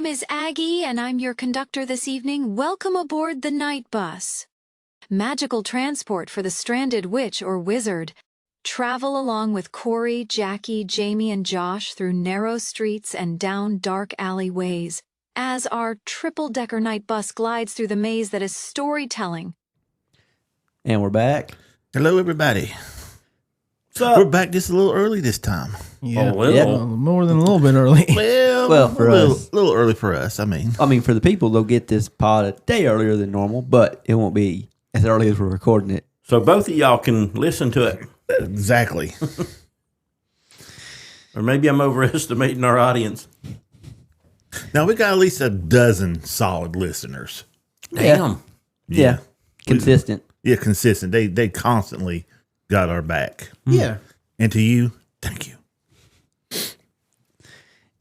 is Aggie, and I'm your conductor this evening. Welcome aboard the night bus. Magical transport for the stranded witch or wizard. Travel along with Corey, Jackie, Jamie, and Josh through narrow streets and down dark alleyways as our triple-decker night bus glides through the maze that is storytelling. And we're back. Hello, everybody. We're back just a little early this time. Yeah, more than a little bit early. Well, for us. A little early for us, I mean, for the people, they'll get this pod a day earlier than normal, but it won't be as early as we're recording it. So both of y'all can listen to it. Exactly. Or maybe I'm overestimating our audience. Now, we got at least a dozen solid listeners. Damn. Yeah. Consistent. Consistent. They constantly got our back. Yeah. And to you, thank you.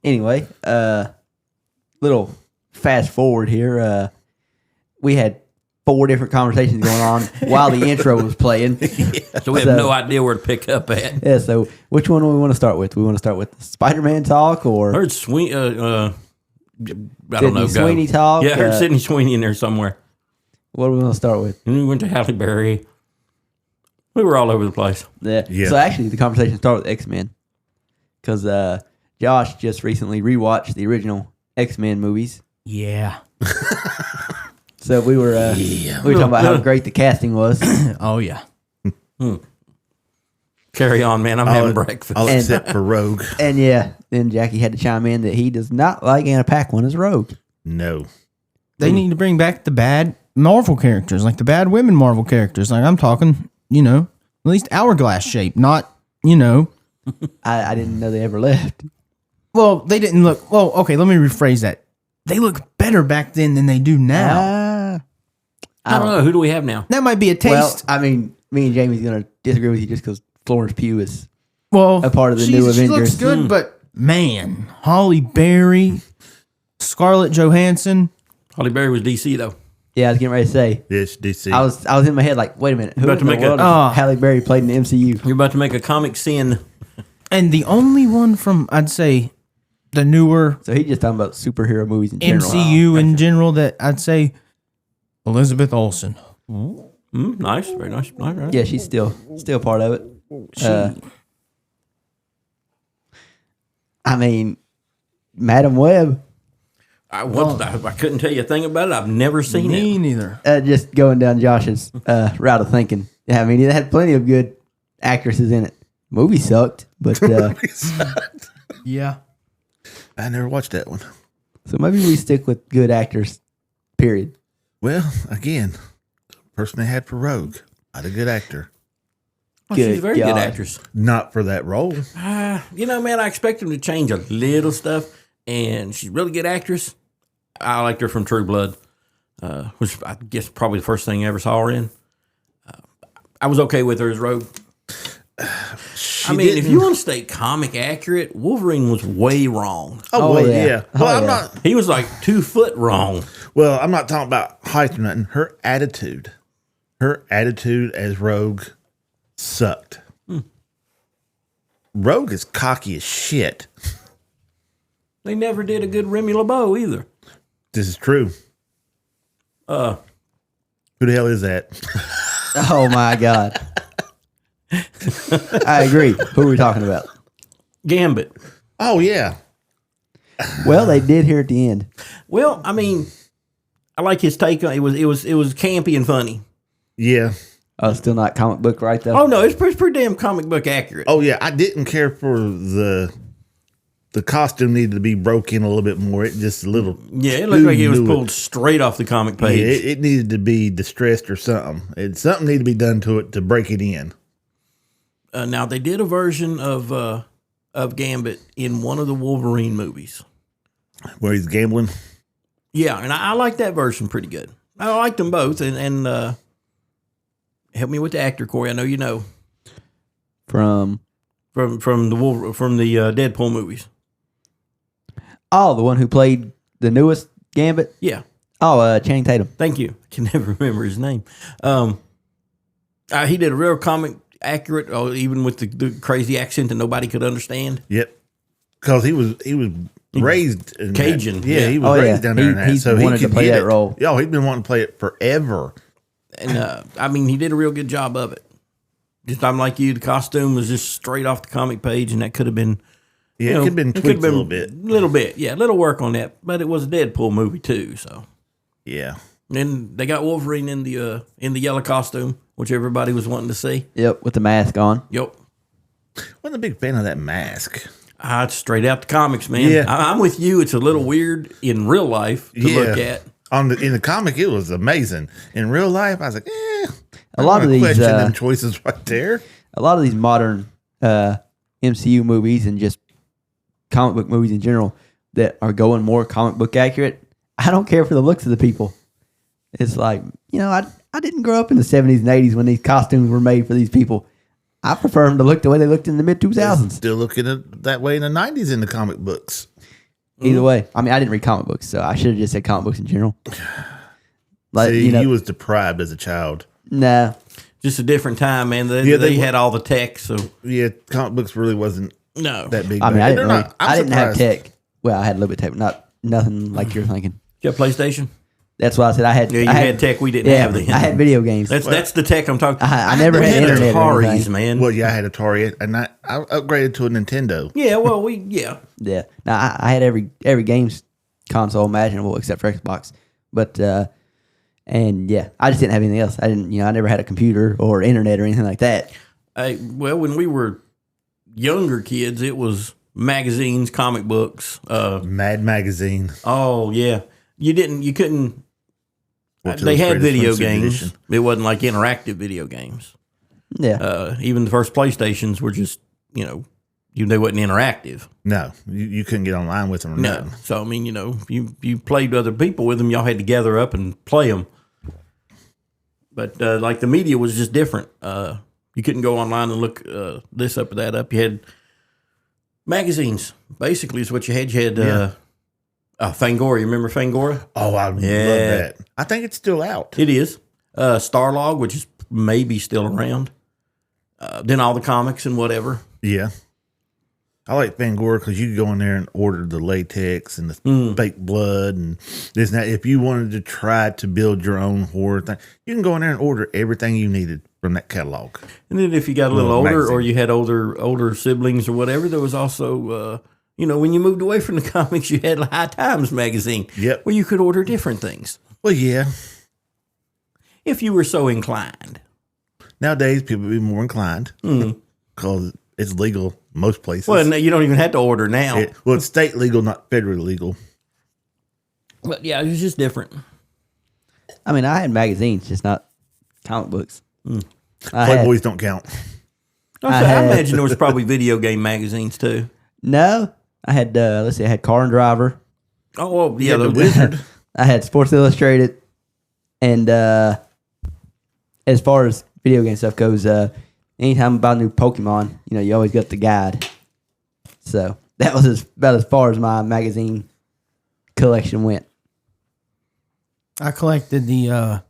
Anyway, little fast forward here. We had 4 different conversations going on while the intro was playing. So we have no idea where to pick up at. Yeah, so which one do we want to start with? We want to start with the Spider-Man talk or I heard I don't know. Sweeney talk? Yeah, I heard Sydney Sweeney in there somewhere. What do we want to start with? And we went to Halle Berry. We were all over the place. Yeah. Yeah. So actually, the conversation started with X-Men because Josh just recently rewatched the original X-Men movies. Yeah. So we were talking about how great the casting was. Oh, yeah. Carry on, man. I'm having breakfast. All except for Rogue. And yeah, then Jackie had to chime in that he does not like Anna Paquin as Rogue. No. They need to bring back the bad Marvel characters, like the bad women Marvel characters. Like I'm talking, at least hourglass shape, not, I didn't know they ever left. Well, they didn't look, okay, let me rephrase that. They look better back then than they do now. I don't know. Who do we have now? That might be a taste. Well, me and Jamie's going to disagree with you just because Florence Pugh is a part of the new She Avengers. looks good, but man, Halle Berry, Scarlett Johansson. Halle Berry was DC, though. Yeah, I was getting ready to say. Yes, DC. I was in my head like, wait a minute. Who About in to the make world a- has Halle Berry played in the MCU? You're about to make a comic sin. And the only one from, I'd say, the newer So he's just talking about superhero movies in general. MCU in general that I'd say Elizabeth Olsen. Nice. Very nice. Right. Yeah, she's still part of it. Madam Web. I couldn't tell you a thing about it. I've never seen Me it. neither. Just going down Josh's route of thinking. Yeah, it had plenty of good actresses in it. Movie sucked, but Yeah. I never watched that one. so maybe we stick with good actors. Period. Well, again, the person they had for Rogue, not a good actor. Well, she's a Good very God. good actress. Not for that role. Man, I expect him to change a little stuff, and she's a really good actress. I liked her from True Blood, which I guess probably the first thing I ever saw her in. I was okay with her as Rogue. If you want to stay comic accurate, Wolverine was way wrong. Oh, well, yeah. Well, yeah. I'm not. He was like 2 foot wrong. Well, I'm not talking about height or nothing. Her attitude as Rogue sucked. Rogue is cocky as shit. They never did a good Remy LeBeau either. This is true. Who the hell is that? Oh my God. I agree. Who are we talking about? Gambit. Oh, yeah. Well, they did here at the end. Well, I like his take on it. Was campy and funny. Yeah. Oh, still not comic book right though. Oh no, it's pretty damn comic book accurate. Oh, yeah. I didn't care for the costume needed to be broke in a little bit more. It just a little. Yeah, it looked like it was knew pulled straight off the comic page. Yeah, it needed to be distressed or something. Something needed to be done to it to break it in. Now they did a version of Gambit in one of the Wolverine movies. Where he's gambling. Yeah, and I like that version pretty good. I liked them both, and help me with the actor, Corey. I know you know From the Deadpool movies. the one who played the newest Gambit. Yeah, Channing Tatum. thank you. I can never remember his name. He did a real comic accurate, even with the crazy accent that nobody could understand. Yep. Because he was raised in Cajun, That. Yeah, yeah. he was raised down there in that. He So wanted to could play get that it. role. Oh, he's been wanting to play it forever. And I mean, he did a real good job of it. Just I'm like you, the costume was just straight off the comic page, and that could have been, Yeah, you know, it could have been tweaked a little bit. little bit, yeah, little work on that. But it was a Deadpool movie too, so. Yeah. And they got Wolverine in the yellow costume, which everybody was wanting to see. Yep, with the mask on. Yep. Wasn't a big fan of that mask. It's straight out the comics, man. Yeah. I'm with you. It's a little weird in real life to look at. In the comic, it was amazing. In real life, I was like, A lot of these question them choices right there. a lot of these modern MCU movies and just comic book movies in general that are going more comic book accurate, I don't care for the looks of the people. It's like, I didn't grow up in the 70s and 80s when these costumes were made for these people. I prefer them to look the way they looked in the mid 2000s. Still looking at that way in the 90s in the comic books. Either way, I mean, I didn't read comic books, so I should have just said comic books in general. Like, See, you was deprived as a child. nah, Just a different time, man. They had all the tech, so Yeah, comic books really wasn't no. that big. I mean, back I then. didn't. I didn't have surprised. tech. Well, I had a little bit of tech, but nothing like you're thinking. You got PlayStation? That's why I said I had. Yeah, you I had tech we didn't have then. I had video games. That's the tech I'm talking. I never We had internet or Ataris, anything. man. Well, yeah, I had Atari, and I upgraded to a Nintendo. Yeah, well, yeah. Yeah. Now I had every games console imaginable except for Xbox, but and yeah, I just didn't have anything else. I didn't. I never had a computer or internet or anything like that. Well, when we were younger kids, it was magazines, comic books. Mad Magazine. Oh yeah, you couldn't. Sports They had Illustrated video swimsuit games. edition. It wasn't like interactive video games. Yeah. Even the first PlayStations were just they wasn't interactive. No, you couldn't get online with them. Or No, nothing. so I mean, you played with other people with them. Y'all had to gather up and play them. But like the media was just different. You couldn't go online and look this up or that up. You had magazines. Basically, is what you had. You had Fangoria. You remember Fangoria? Oh, I love that. I think it's still out. It is. Starlog, which is maybe still around. Then all the comics and whatever. Yeah. I like Fangoria because you could go in there and order the latex and the fake blood and this and that. If you wanted to try to build your own horror thing, you can go in there and order everything you needed from that catalog. And then if you got a little Little older magazine. or you had older siblings or whatever, there was also, when you moved away from the comics, you had High Times magazine. Yep. Where you could order different things Well, yeah. if you were so inclined. Nowadays, people would be more inclined because it's legal most places. Well, no, you don't even have to order now. It's state legal, not federally legal. But yeah, it was just different. I mean, I had magazines, just not comic books. Playboys don't count. I imagine there was probably video game magazines too. No, I had. Let's see, I had Car and Driver. Oh, well, yeah, the the Wizard. I had Sports Illustrated, and as far as video game stuff goes, anytime about a new Pokemon, you always got the guide. So that was about as far as my magazine collection went. I collected the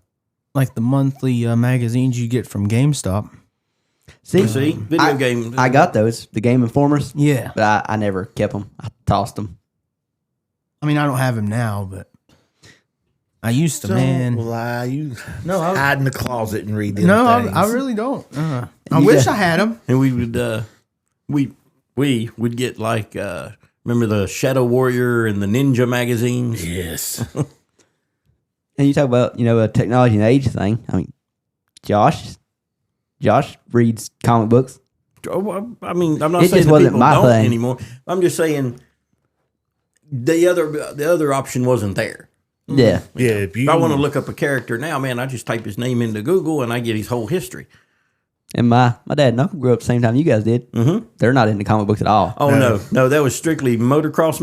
the monthly magazines you get from GameStop. See, video games. I got those, the Game Informers. Yeah. But I never kept them. I tossed them. I mean, I don't have them now, but I used to, man. Don't lie. You No, hide in the closet and read them No, things. I really don't. I wish I had them. And we would we would get like remember the Shadow Warrior and the Ninja magazines. Yes. And you talk about, a technology and age thing. I mean, Josh reads comic books. I mean, I'm not It saying just that wasn't people my don't thing. anymore. I'm just saying the other option wasn't there. Yeah. Yeah. If If I want to look up a character now, man, I just type his name into Google and I get his whole history. And my dad and uncle grew up the same time you guys did. Mm-hmm. They're not into comic books at all. Oh no, that was strictly motocross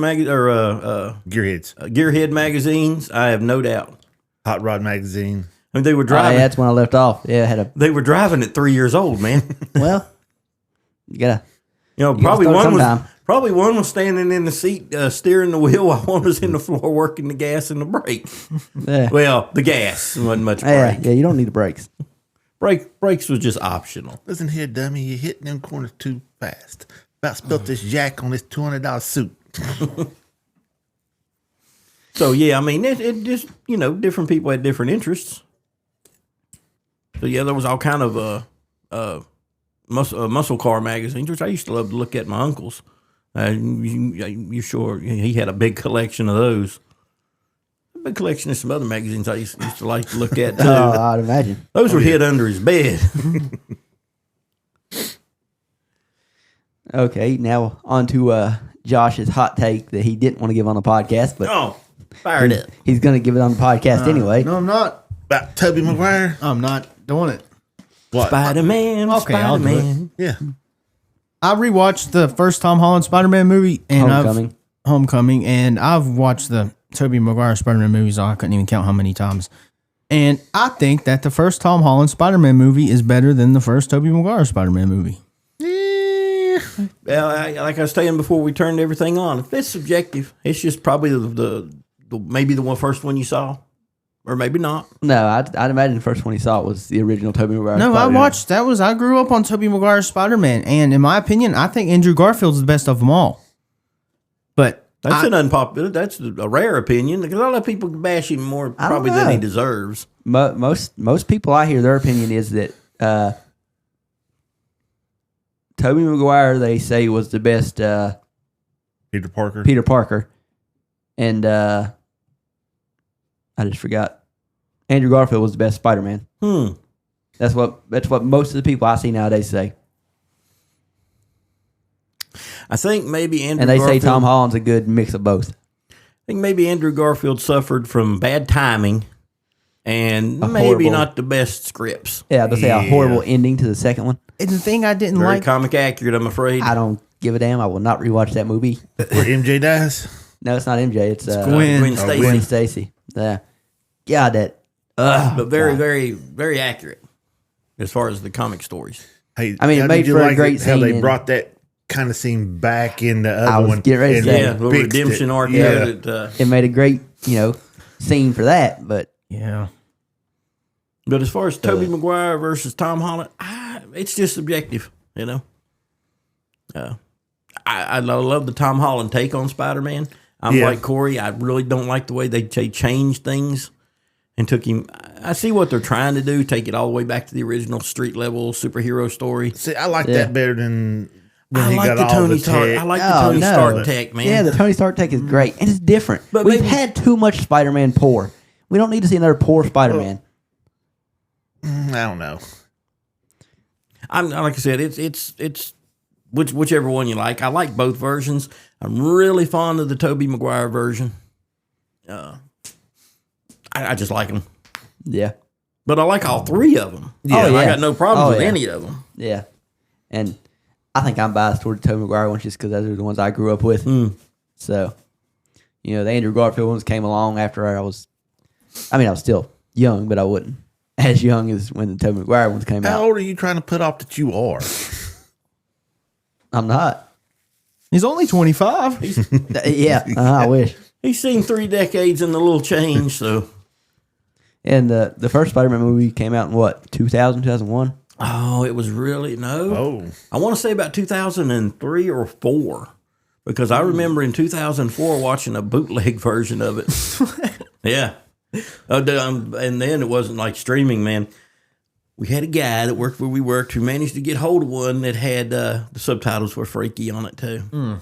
Gearheads, gearhead magazines. I have no doubt. Hot Rod magazine. I mean, they were Oh, driving. yeah, that's when I left off. Yeah, I had a They were driving at 3 years old, man. well. You gotta. Probably start one was sometime. probably one was standing in the seat steering the wheel while one was in the floor working the gas and the brake. Yeah. Well, the gas wasn't much Yeah, brake. yeah. You don't need the brakes. Brakes was just optional. Listen here, dummy. You're hitting them corners too fast. About spilt this jack on this $200 suit. So yeah, I mean, it just different people had different interests. So yeah, there was all kind of muscle car magazines, which I used to love to look at my uncle's. You sure he had a big collection of those. A big collection of some other magazines I used to like to look at too. I'd imagine. Those were hid under his bed. Okay, now on to Josh's hot take that he didn't want to give on the podcast, but Oh, fired up. he's going to give it on the podcast anyway. No, I'm not. About Tobey Maguire. I'm not doing it. What? Spider-Man. Okay, I'll do it. Spider-Man. Yeah. I rewatched the first Tom Holland Spider-Man movie and Homecoming, and I've watched the Tobey Maguire Spider-Man movies. I couldn't even count how many times. And I think that the first Tom Holland Spider-Man movie is better than the first Tobey Maguire Spider-Man movie. Well, like I was saying before we turned everything on, it's subjective. It's just probably the maybe the first one you saw, or maybe not. No, I'd imagine the first one he saw was the original Tobey Maguire. No, Spider-Man. I grew up on Tobey Maguire's Spider-Man, and in my opinion, I think Andrew Garfield's the best of them all. But That's an unpopular. That's a rare opinion because a lot of people bash him more probably than he deserves. Most people I hear their opinion is that Tobey Maguire they say was the best Peter Parker, and I just forgot Andrew Garfield was the best Spider-Man. That's what most of the people I see nowadays say. I think maybe Andrew And they Garfield, say Tom Holland's a good mix of both. I think maybe Andrew Garfield suffered from bad timing and maybe horrible- not the best scripts. Yeah, they say a horrible ending to the second one. and the thing I didn't Very like, comic accurate, I'm afraid. I don't give a damn. I will not rewatch that movie. Where MJ dies. No, it's not MJ. It's Gwen. Gwen Stacy. Gwen Stacy. Yeah. God, that. But very, very, very accurate as far as the comic stories. Hey, I mean, it how made did you for a like great how scene they in- brought that kind of scene back in the I other was one. getting ready to and say. Yeah, the fixed redemption it. arc Yeah. there. That, It made a great, scene for that. But yeah, but as far as Tobey Maguire versus Tom Holland, it's just subjective, I love the Tom Holland take on Spider-Man. I'm Yeah. like Corey. I really don't like the way they changed things and took him. I see what they're trying to do, take it all the way back to the original street level superhero story. See, I like that better than when I he like got the all Tony the Stark. tech. I like the Oh, Tony no. Stark tech, man. yeah, the Tony Stark take is great. And it's different. But We've maybe- had too much Spider-Man poor. We don't need to see another poor Spider-Man. I don't know. I'm like I said, it's whichever one you like. I like both versions. I'm really fond of the Tobey Maguire version. I just like them, Yeah. but I like all three of them. Yeah. Oh, I yeah. got no problems Oh, with yeah. any of them. Yeah. And I think I'm biased toward the Tobey Maguire ones just because those are the ones I grew up with. So, the Andrew Garfield ones came along after I was still young, but I wasn't as young as when the Tobey Maguire ones came How out. old are you trying to put off that you are? I'm not. he's only 25. Yeah, I wish. He's seen 3 decades and a little change, so. And the first Spider-Man movie came out in what, 2000, 2001? Oh, it was really no. Oh, I want to say about 2003 or 4, because I remember in 2004 watching a bootleg version of it. Yeah. And then it wasn't like streaming, man. We had a guy that worked where we worked who managed to get hold of one that had the subtitles were freaky on it too,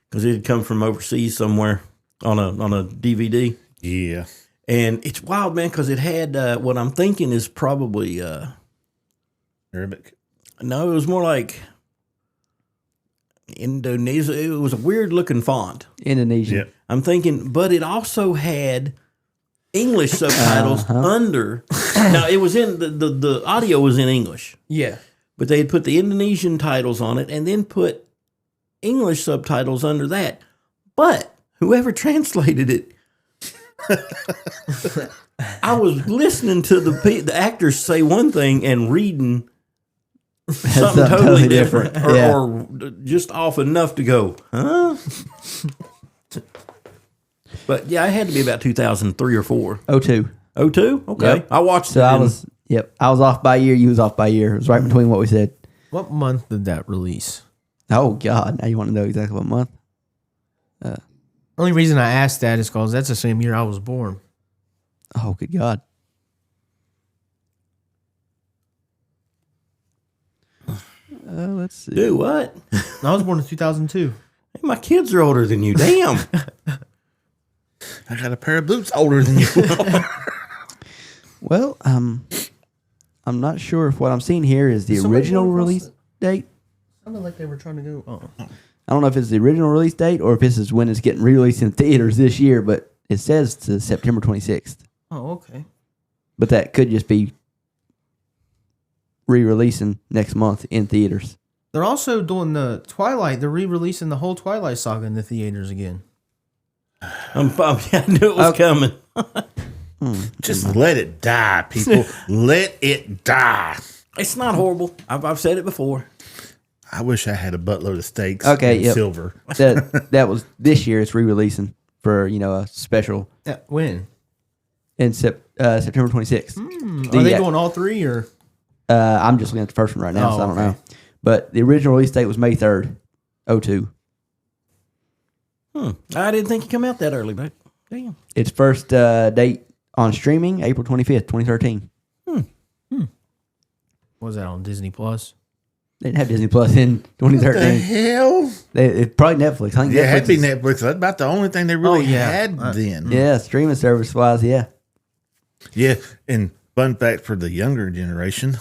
because it had come from overseas somewhere on a DVD. yeah. And it's wild, man, because it had what I'm thinking is probably Arabic. no, it was more like Indonesia. It was a weird looking font. Indonesian. Yeah. I'm thinking, but it also had English subtitles under. Now it was in the audio was in English, Yeah. but they had put the Indonesian titles on it and then put English subtitles under that. But whoever translated it, I was listening to the actors say one thing and reading something totally different, or just off enough to go, huh? But yeah, it had to be about 2003 or 4. 02. 02? Okay. Yep. I watched So it. I was off by a year. You was off by a year. It was right between what we said. What month did that release? Oh God! Now you want to know exactly what month? Only reason I asked that is because that's the same year I was born. Oh, good God. Let's see. Do what? I was born in 2002. Hey, my kids are older than you. Damn. I got a pair of boots older than you. Well, I'm not sure if what I'm seeing here is the Somebody original going across release date. Sounded like they were trying to go. Oh. I don't know if it's the original release date or if this is when it's getting re-released in theaters this year, but it says to September 26th. Oh, okay. But that could just be re-releasing next month in theaters. They're also doing the Twilight. They're re-releasing the whole Twilight saga in the theaters again. I knew it was coming. Just let it die, people. Let it die. It's not horrible. I've said it before. I wish I had a buttload of steaks Okay, and silver. That was this year. It's re-releasing for a special When? in September 26th. Are they doing all three or? I'm just looking at the first one right now, so I don't know. But the original release date was May 3rd, 2002. I didn't think it come out that early, but damn. Its first date on streaming, April 25th, 2013. What was that on Disney Plus? They didn't have Disney Plus in 2013. The hell? It's probably Netflix. I think Yeah, it had to be is- Netflix. That's about the only thing they really had then. Yeah, streaming service wise, yeah. Yeah, and fun fact for the younger generation,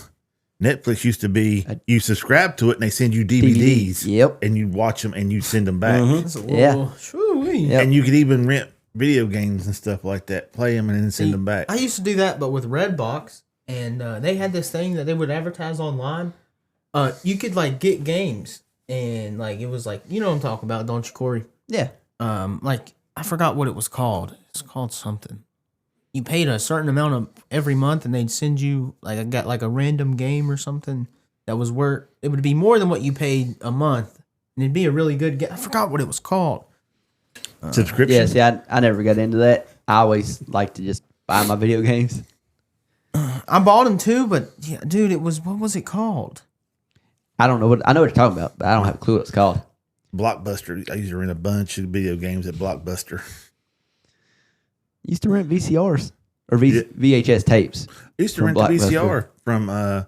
Netflix used to be you subscribe to it and they send you DVDs. Yep. And you watch them and you send them back. That's a little, Yeah. Shoo-wee. Yep. And you could even rent video games and stuff like that, play them and then send them back. I used to do that, but with Redbox, and they had this thing that they would advertise online. You could like get games, and like it was like what I'm talking about, don't you, Corey? Yeah. Like I forgot what it was called. It's called something. You paid a certain amount of every month, and they'd send you like a random game or something that was worth. It would be more than what you paid a month, and it'd be a really good game. I forgot what it was called. Subscription? Yeah, see, I never got into that. I always like to just buy my video games. I bought them too, but yeah, dude, what was it called? I don't know I know what you're talking about, but I don't have a clue what it's called. Blockbuster. I used to rent a bunch of video games at Blockbuster. Used to rent VCRs or VHS tapes. I used to from rent the Blockbuster. VCR from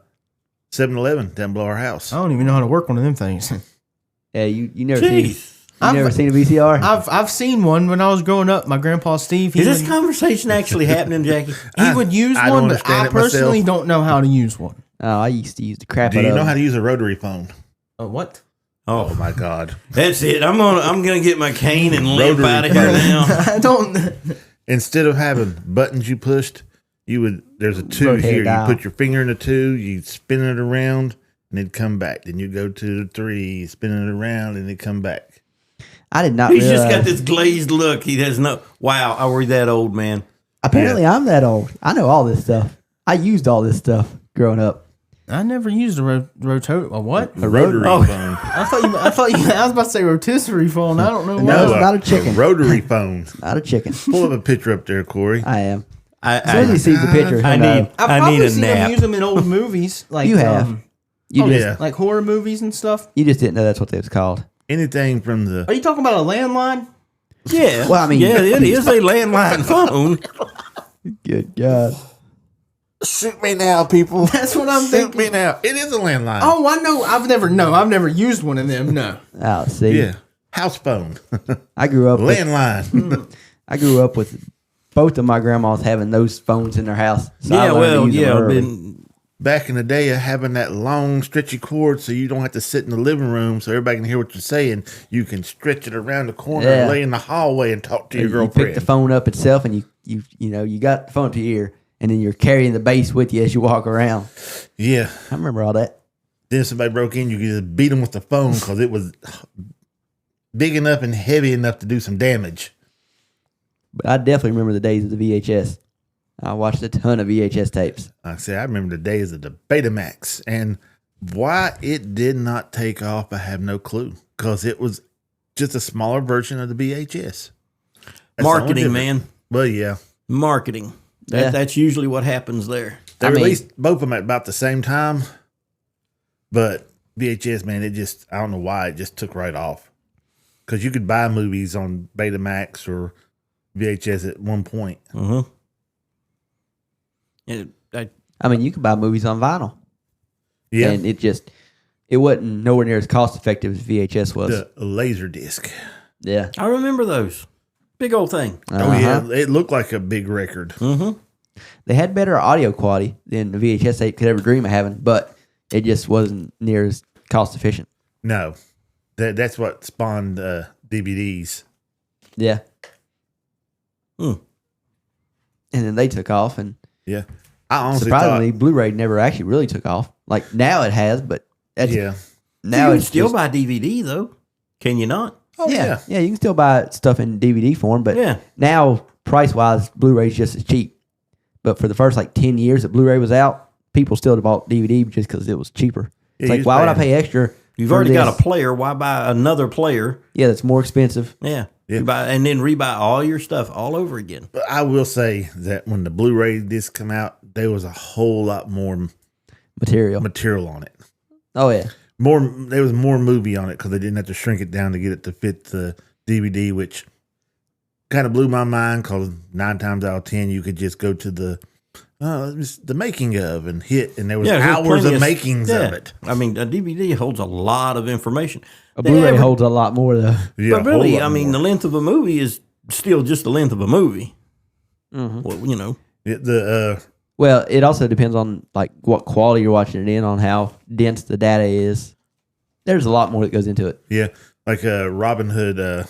7-Eleven down below our house. I don't even know how to work one of them things. Yeah, you never seen Jeez. never seen a VCR? I've seen one when I was growing up. My grandpa Steve, Is this conversation actually happening, Jackie? he would use I don't one, but understand I it myself. personally don't know how to use one. Oh, I used to use the crap Do out you of know them. how to use a rotary phone? What? Oh my God. That's it. I'm gonna get my cane and limp Rotary. out of here now. I don't. Instead of having buttons you pushed, there's a two Rotate here. dial. You put your finger in the two, you spin it around, and it'd come back. Then you go to the three, spin it around, and it'd come back. I did not He's realize. just got this glazed look. He has no. Wow, are we that old, man? Apparently, I'm that old. I know all this stuff. I used all this stuff growing up. I never used a a what? A rotary Oh. phone. I was about to say rotisserie phone. I don't know what. No, it's not a chicken. rotary phone. Not a chicken. Pull up a picture up there, Corey. I am. I As soon as he sees the picture, I he'll know. need. I've I probably need a seen them nap. use them in old movies, like You have. You just yeah. like horror movies and stuff. you just didn't know that's what they was called. Anything from the Are you talking about a landline? Yeah. Well, I mean- yeah, it is a landline phone. Good God. shoot me now, people. That's what I'm Shoot thinking. me now. It is a landline. Oh, I know. I've never used one of them. No. Oh, see. yeah. House phone. I grew up with, Landline. I grew up with both of my grandmas having those phones in their house. So I Yeah, learned to well, use them yeah, early. been Back in the day of having that long stretchy cord so you don't have to sit in the living room so everybody can hear what you're saying. You can stretch it around the corner Yeah. and lay in the hallway and talk to your You pick girlfriend. the phone up itself, and you got the phone to your ear, and then you're carrying the base with you as you walk around. Yeah. I remember all that. Then if somebody broke in, you could just beat them with the phone because it was big enough and heavy enough to do some damage. But I definitely remember the days of the VHS. I watched a ton of VHS tapes. I say I remember the days of the Betamax, and why it did not take off, I have no clue. Because it was just a smaller version of the VHS. That's the only marketing, difference. man. Well, yeah, Marketing. Yeah. That's usually what happens there. they I mean- released both of them at about the same time, but VHS, man, I don't know why it just took right off. because you could buy movies on Betamax or VHS at one point. Mm-hmm. I mean, you could buy movies on vinyl. Yeah. And it wasn't nowhere near as cost effective as VHS was. The laser disc. Yeah. I remember those. Big old thing. Oh, yeah. It looked like a big record. Mm-hmm. They had better audio quality than the VHS tape could ever dream of having, but it just wasn't near as cost efficient. No. That's what spawned DVDs. Yeah. Hmm. And then they took off, and Yeah. I honestly surprisingly, Blu-ray never actually really took off. Like now it has, but thought, yeah. now you it's can still just, buy DVD though. Can you not? Oh, yeah, you can still buy stuff in DVD form, but Yeah. now price wise, Blu-ray is just as cheap. But for the first 10 years that Blu-ray was out, people still bought DVD just because it was cheaper. Yeah, It's like, why would I pay extra? You've for already this? got a player. Why buy another player? Yeah, that's more expensive. Yeah. Yeah. You buy, and then rebuy all your stuff all over again. But I will say that when the Blu-ray disc come out, there was a whole lot more material on it. Oh yeah, There was more movie on it because they didn't have to shrink it down to get it to fit the DVD, which kind of blew my mind because 9 times out of 10 you could just go to the making of and hit, and there was there's hours plenty of makings of it. I mean, a DVD holds a lot of information. a Blu-ray holds a lot more though. Yeah, But really, I mean, the length of a movie is still just the length of a movie. Mm-hmm. Well, Well, it also depends on what quality you're watching it in, on how dense the data is. There's a lot more that goes into it. yeah, like Robin Hood. Men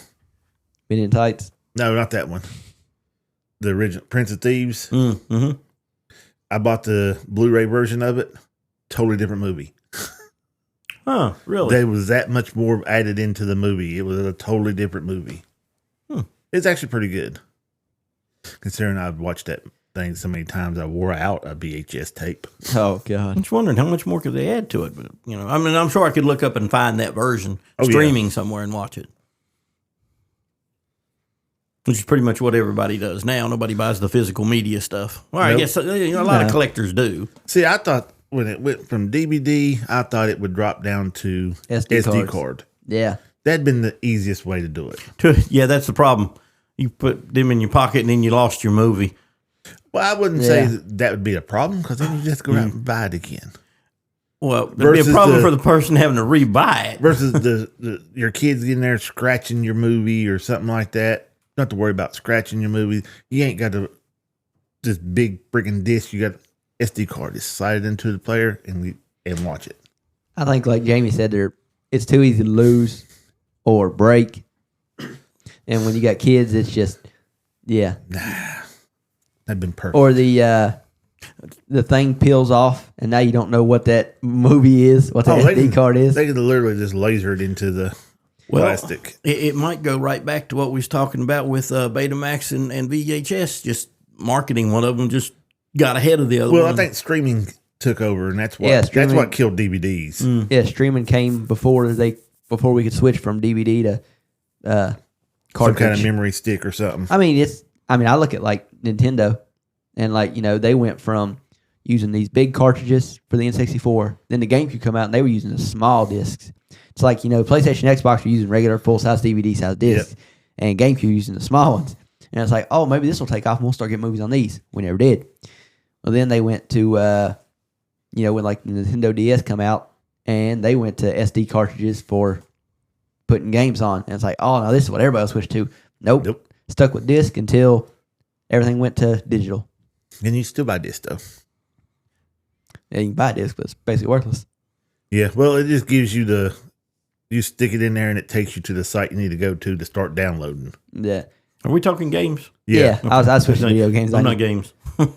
in Tights. No, not that one. The original Prince of Thieves. mm-hmm. I bought the Blu-ray version of it. Totally different movie. Huh, really? There was that much more added into the movie. It was a totally different movie. It's actually pretty good. Considering I've watched that thing so many times, I wore out a VHS tape. Oh God. I'm just wondering how much more could they add to it. But I mean, I'm sure I could look up and find that version streaming somewhere and watch it. Which is pretty much what everybody does now. Nobody buys the physical media stuff. Well, I guess a lot of collectors do. See, I thought when it went from DVD, I thought it would drop down to SD card. Yeah. That'd been the easiest way to do it. Yeah, that's the problem. You put them in your pocket and then you lost your movie. Well, I wouldn't say that would be a problem because then you just go out and buy it again. Well, it'd be a problem for the person having to rebuy it. Versus your kids getting there scratching your movie or something like that. You don't have to worry about scratching your movie. You ain't got this big freaking disc. You got SD card. Just slide it into the player and watch it. I think, like Jamie said, it's too easy to lose or break. And when you got kids, it's just, That'd been perfect. Or the thing peels off, and now you don't know what that movie is, what the SD card is. They could literally just laser it into the plastic. It might go right back to what we was talking about with Betamax and VHS. Just marketing, one of them just got ahead of the other one. Well, I think streaming took over, and that's what killed DVDs. Yeah, streaming came before we could switch from DVD to cartridge. Some kind of memory stick or something. I mean, I look at like Nintendo, and they went from using these big cartridges for the N64. Then the GameCube come out, and they were using the small discs. It's like, PlayStation, Xbox were using regular full-size DVD size discs, and GameCube using the small ones. And it's like, oh, maybe this will take off, and we'll start getting movies on these. We never did. Well, then they went to, when the Nintendo DS come out, and they went to SD cartridges for putting games on. And it's like, oh, no, this is what everybody switched to. Nope. Stuck with disc until everything went to digital. And you still buy disc, though. Yeah, you can buy a disc, but it's basically worthless. Yeah, well, it just gives you you stick it in there and it takes you to the site you need to go to start downloading. Yeah. Are we talking games? Yeah. I was switching to video games. I'm not games.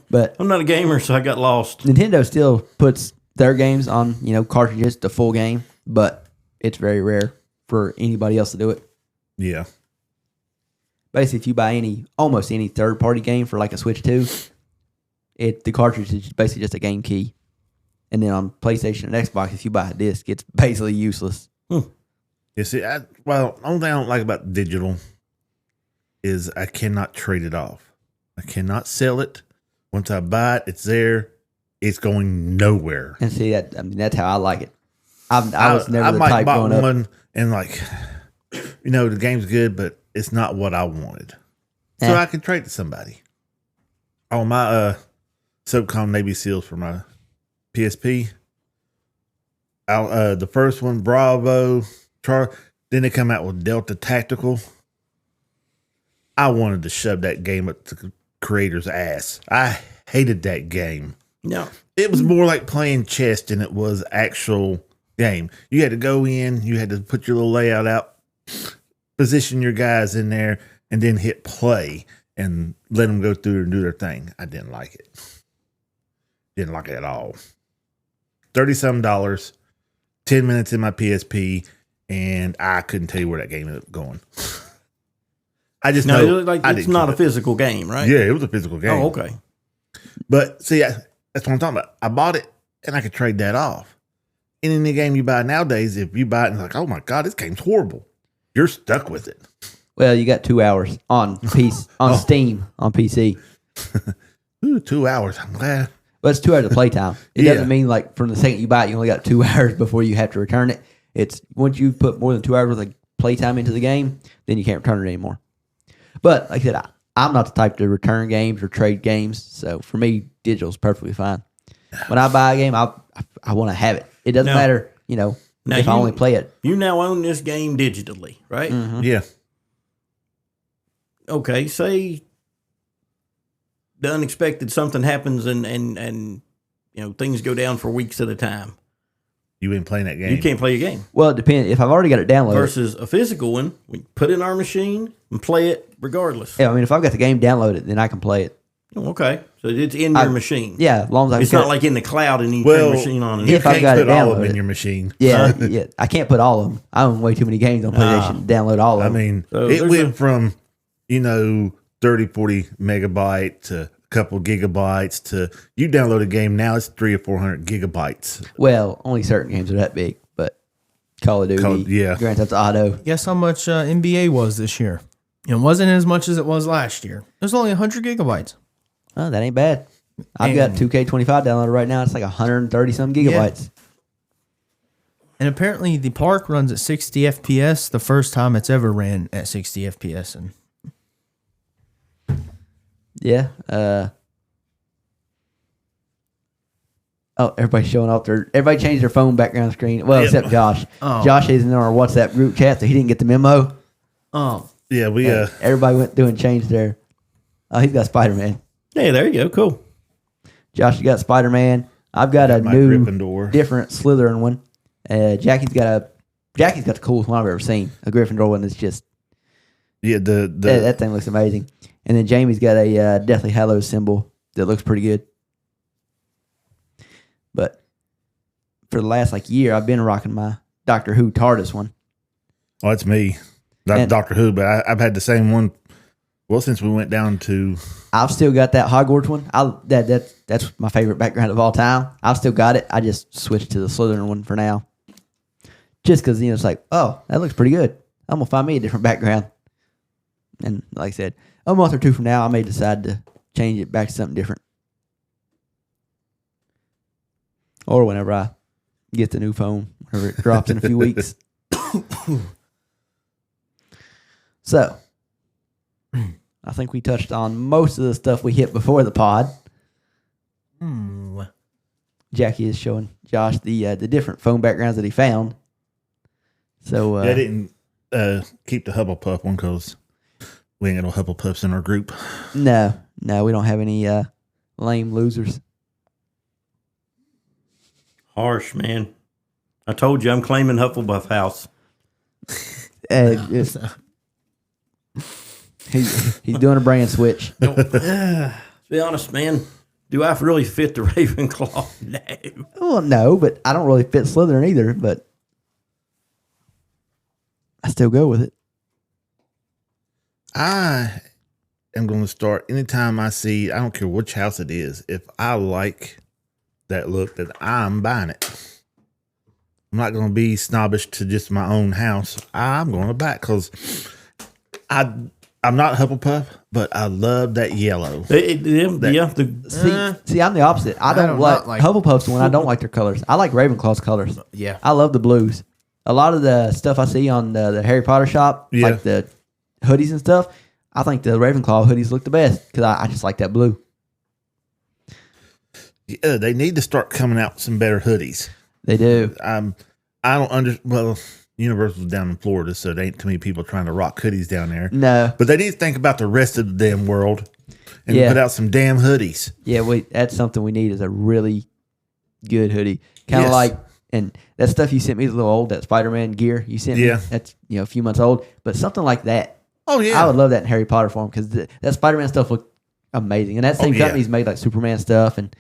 But I'm not a gamer, so I got lost. Nintendo still puts their games on, cartridges to full game, but it's very rare for anybody else to do it. Yeah. Basically, if you buy almost any third-party game for like a Switch 2, the cartridge is basically just a game key. And then on PlayStation and Xbox, if you buy a disc, it's basically useless. You see, only thing I don't like about digital is I cannot trade it off. I cannot sell it. Once I buy it, it's there. It's going nowhere. And see, that's how I like it. I was never the type buy growing up. one and the game's good, but it's not what I wanted. So I could trade to somebody. On my SOCOM Navy SEALs for my PSP, the first one, Bravo, Charlie, then they come out with Delta Tactical. I wanted to shove that game up the creator's ass. I hated that game. No. It was more like playing chess than it was actual game. You had to go in, you had to put your little layout out, position your guys in there, and then hit play and let them go through and do their thing. I didn't like it. Didn't like it at all. $30-some, 10 minutes in my PSP, and I couldn't tell you where that game ended up going. I just know it's not a physical game, right? Yeah, it was a physical game. Oh, okay. But see, that's what I'm talking about. I bought it and I could trade that off. And in the game you buy nowadays, if you buy it and like, oh my God, this game's horrible, you're stuck with it. Well, you got 2 hours on Steam on PC. Ooh, 2 hours. I'm glad. But it's 2 hours of playtime. It doesn't mean like from the second you buy it, you only got 2 hours before you have to return it. It's once you put more than 2 hours worth of playtime into the game, then you can't return it anymore. But like I said, I'm not the type to return games or trade games. So for me, digital is perfectly fine. When I buy a game, I want to have it. It doesn't matter, if I only play it. You now own this game digitally, right? Mm-hmm. Yeah. Okay, say the unexpected something happens and things go down for weeks at a time. You ain't playing that game. You can't play a game. Well, it depends. If I've already got it downloaded. Versus a physical one, we put it in our machine and play it regardless. Yeah, I mean, if I've got the game downloaded, then I can play it. Oh, okay. So it's in your machine. Yeah, as long as I It's not like in the cloud and you turn your machine on. And You If I've can't got it put all of them downloaded. in your machine. Yeah, yeah. I can't put all of them. I own way too many games on PlayStation to download all of them. I mean, So it there's went from, 30, 40 megabyte to a couple gigabytes to you download a game now, it's 300 or 400 gigabytes. Well, only certain games are that big, but Call of Duty, Grand Theft Auto. Guess how much NBA was this year? It wasn't as much as it was last year. It was only 100 gigabytes. Oh, that ain't bad. I've got 2K25 downloaded right now. It's like 130 some gigabytes. And apparently the park runs at 60 FPS, the first time it's ever ran at 60 FPS. And Yeah. Oh, everybody's showing off everybody changed their phone background screen. Well, except Josh. Oh. Josh is in our WhatsApp group chat, so he didn't get the memo. Yeah, we Everybody went through and changed their. Oh, he's got Spider-Man. hey, there you go. Cool. Josh, you got Spider-Man. I've got a my new, Gryffindor. different Slytherin one. Jackie's got the coolest one I've ever seen. A Gryffindor one that's just that thing looks amazing. And then Jamie's got a Deathly Hallows symbol that looks pretty good. But for the last year, I've been rocking my Doctor Who TARDIS one. Oh, it's me. That's Doctor Who, but I've had the same one. Well, since we went down to, I've still got that Hogwarts one. That's my favorite background of all time. I've still got it. I just switched to the Slytherin one for now, just because it's like, oh, that looks pretty good. I'm gonna find me a different background. And like I said, a month or two from now, I may decide to change it back to something different, or whenever I get the new phone, whenever it drops in a few weeks. So, I think we touched on most of the stuff we hit before the pod. Jackie is showing Josh the different phone backgrounds that he found. So I didn't keep the Hufflepuff one because we ain't got no Hufflepuffs in our group. No, we don't have any lame losers. Harsh, man. I told you I'm claiming Hufflepuff House. He's doing a brand switch. To be honest, man, do I really fit the Ravenclaw? No. Well, no, but I don't really fit Slytherin either, but I still go with it. I am going to start anytime I see, I don't care which house it is, if I like that look, then I'm buying it. I'm not going to be snobbish to just my own house. I'm going to buy it because I'm not Hufflepuff, but I love that yellow. See, I'm the opposite. I don't like Hufflepuff's one. I don't like their colors. I like Ravenclaw's colors. Yeah. I love the blues. a lot of the stuff I see on the Harry Potter shop, like the hoodies and stuff, I think the Ravenclaw hoodies look the best because I just like that blue. Yeah, they need to start coming out with some better hoodies. They do. I don't well, Universal's down in Florida, so there ain't too many people trying to rock hoodies down there. No. But they need to think about the rest of the damn world and put out some damn hoodies. Yeah, that's something we need is a really good hoodie. Kind of like, and that stuff you sent me is a little old, that Spiderman gear you sent me. That's, a few months old. But something like that. Oh, yeah. I would love that in Harry Potter form because that Spider-Man stuff looked amazing. And that same company's made like Superman stuff, and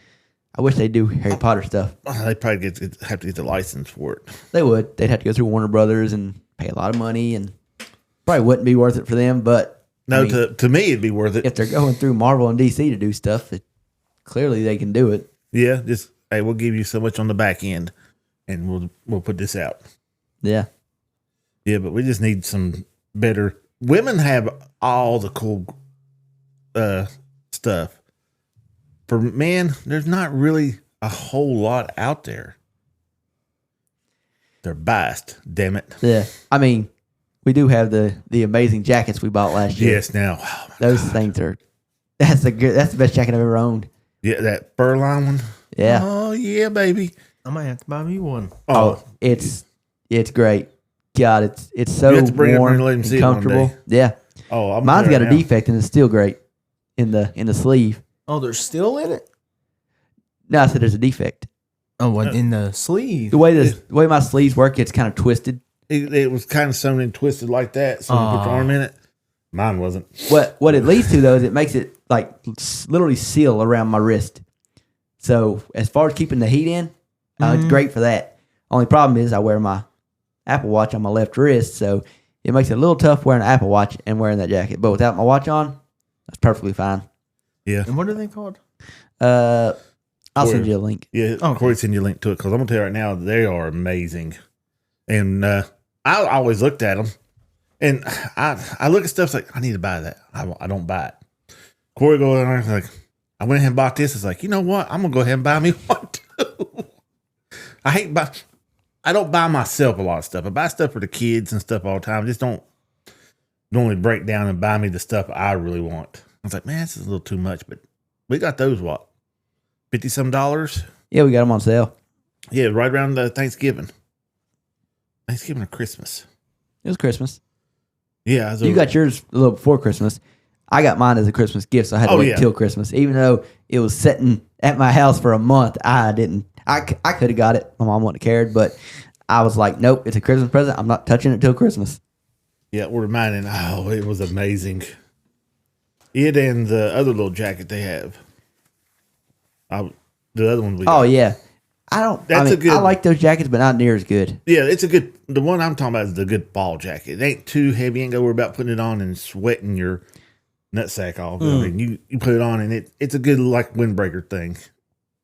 I wish they'd do Harry Potter stuff. They probably have to get the license for it. They would. They'd have to go through Warner Brothers and pay a lot of money, and probably wouldn't be worth it for them. But no, to me, it'd be worth it. If they're going through Marvel and DC to do stuff, clearly they can do it. Yeah, just hey, we'll give you so much on the back end, and we'll put this out. Yeah, yeah, but we just need some better. Women have all the cool stuff. For men, there's not really a whole lot out there. They're biased, damn it. Yeah. I mean, we do have the amazing jackets we bought last year. Yes, now. Oh those things are that's the best jacket I've ever owned. Yeah, that fur line one. Yeah. Oh yeah, baby. I might have to buy me one. Oh, it's great. God, it's so warm and comfortable. Yeah. Oh, mine's got a defect and it's still great in the sleeve. Oh, there's still in it? No, I said there's a defect. Oh, what in the sleeve? The way my sleeves work, it's kind of twisted. It was kind of sewn and twisted like that, so you put your arm in it. Mine wasn't. What it leads to though is it makes it like literally seal around my wrist. So as far as keeping the heat in, it's great for that. Only problem is I wear my Apple Watch on my left wrist, so it makes it a little tough wearing an Apple Watch and wearing that jacket. But without my watch on, that's perfectly fine. Yeah. And what are they called? I'll send you a link. Yeah, Corey send you a link to it because I'm gonna tell you right now they are amazing, and I always looked at them, and I look at stuff like I need to buy that. I don't buy it. Corey goes in there like I went ahead and bought this. It's like you know what? I'm gonna go ahead and buy me one too. I don't buy myself a lot of stuff. I buy stuff for the kids and stuff all the time. Just don't normally break down and buy me the stuff I really want. I was like, man, this is a little too much, but we got those what $50 some. Yeah, we got them on sale. Yeah, right around Thanksgiving or Christmas. It was Christmas. Yeah, you got yours a little before Christmas. I got mine as a Christmas gift, so I had to wait till Christmas. Even though it was sitting at my house for a month, I didn't. I could have got it. My mom wouldn't have cared, but I was like, nope, it's a Christmas present. I'm not touching it till Christmas. Yeah, ordered mine, and it was amazing. It and the other little jacket they have. The other one we got. Oh yeah, I like those jackets, but not near as good. Yeah, it's a good. The one I'm talking about is the good fall jacket. It ain't too heavy. You ain't got to worry about putting it on and sweating your nutsack off. I mean, you put it on and it's a good like windbreaker thing.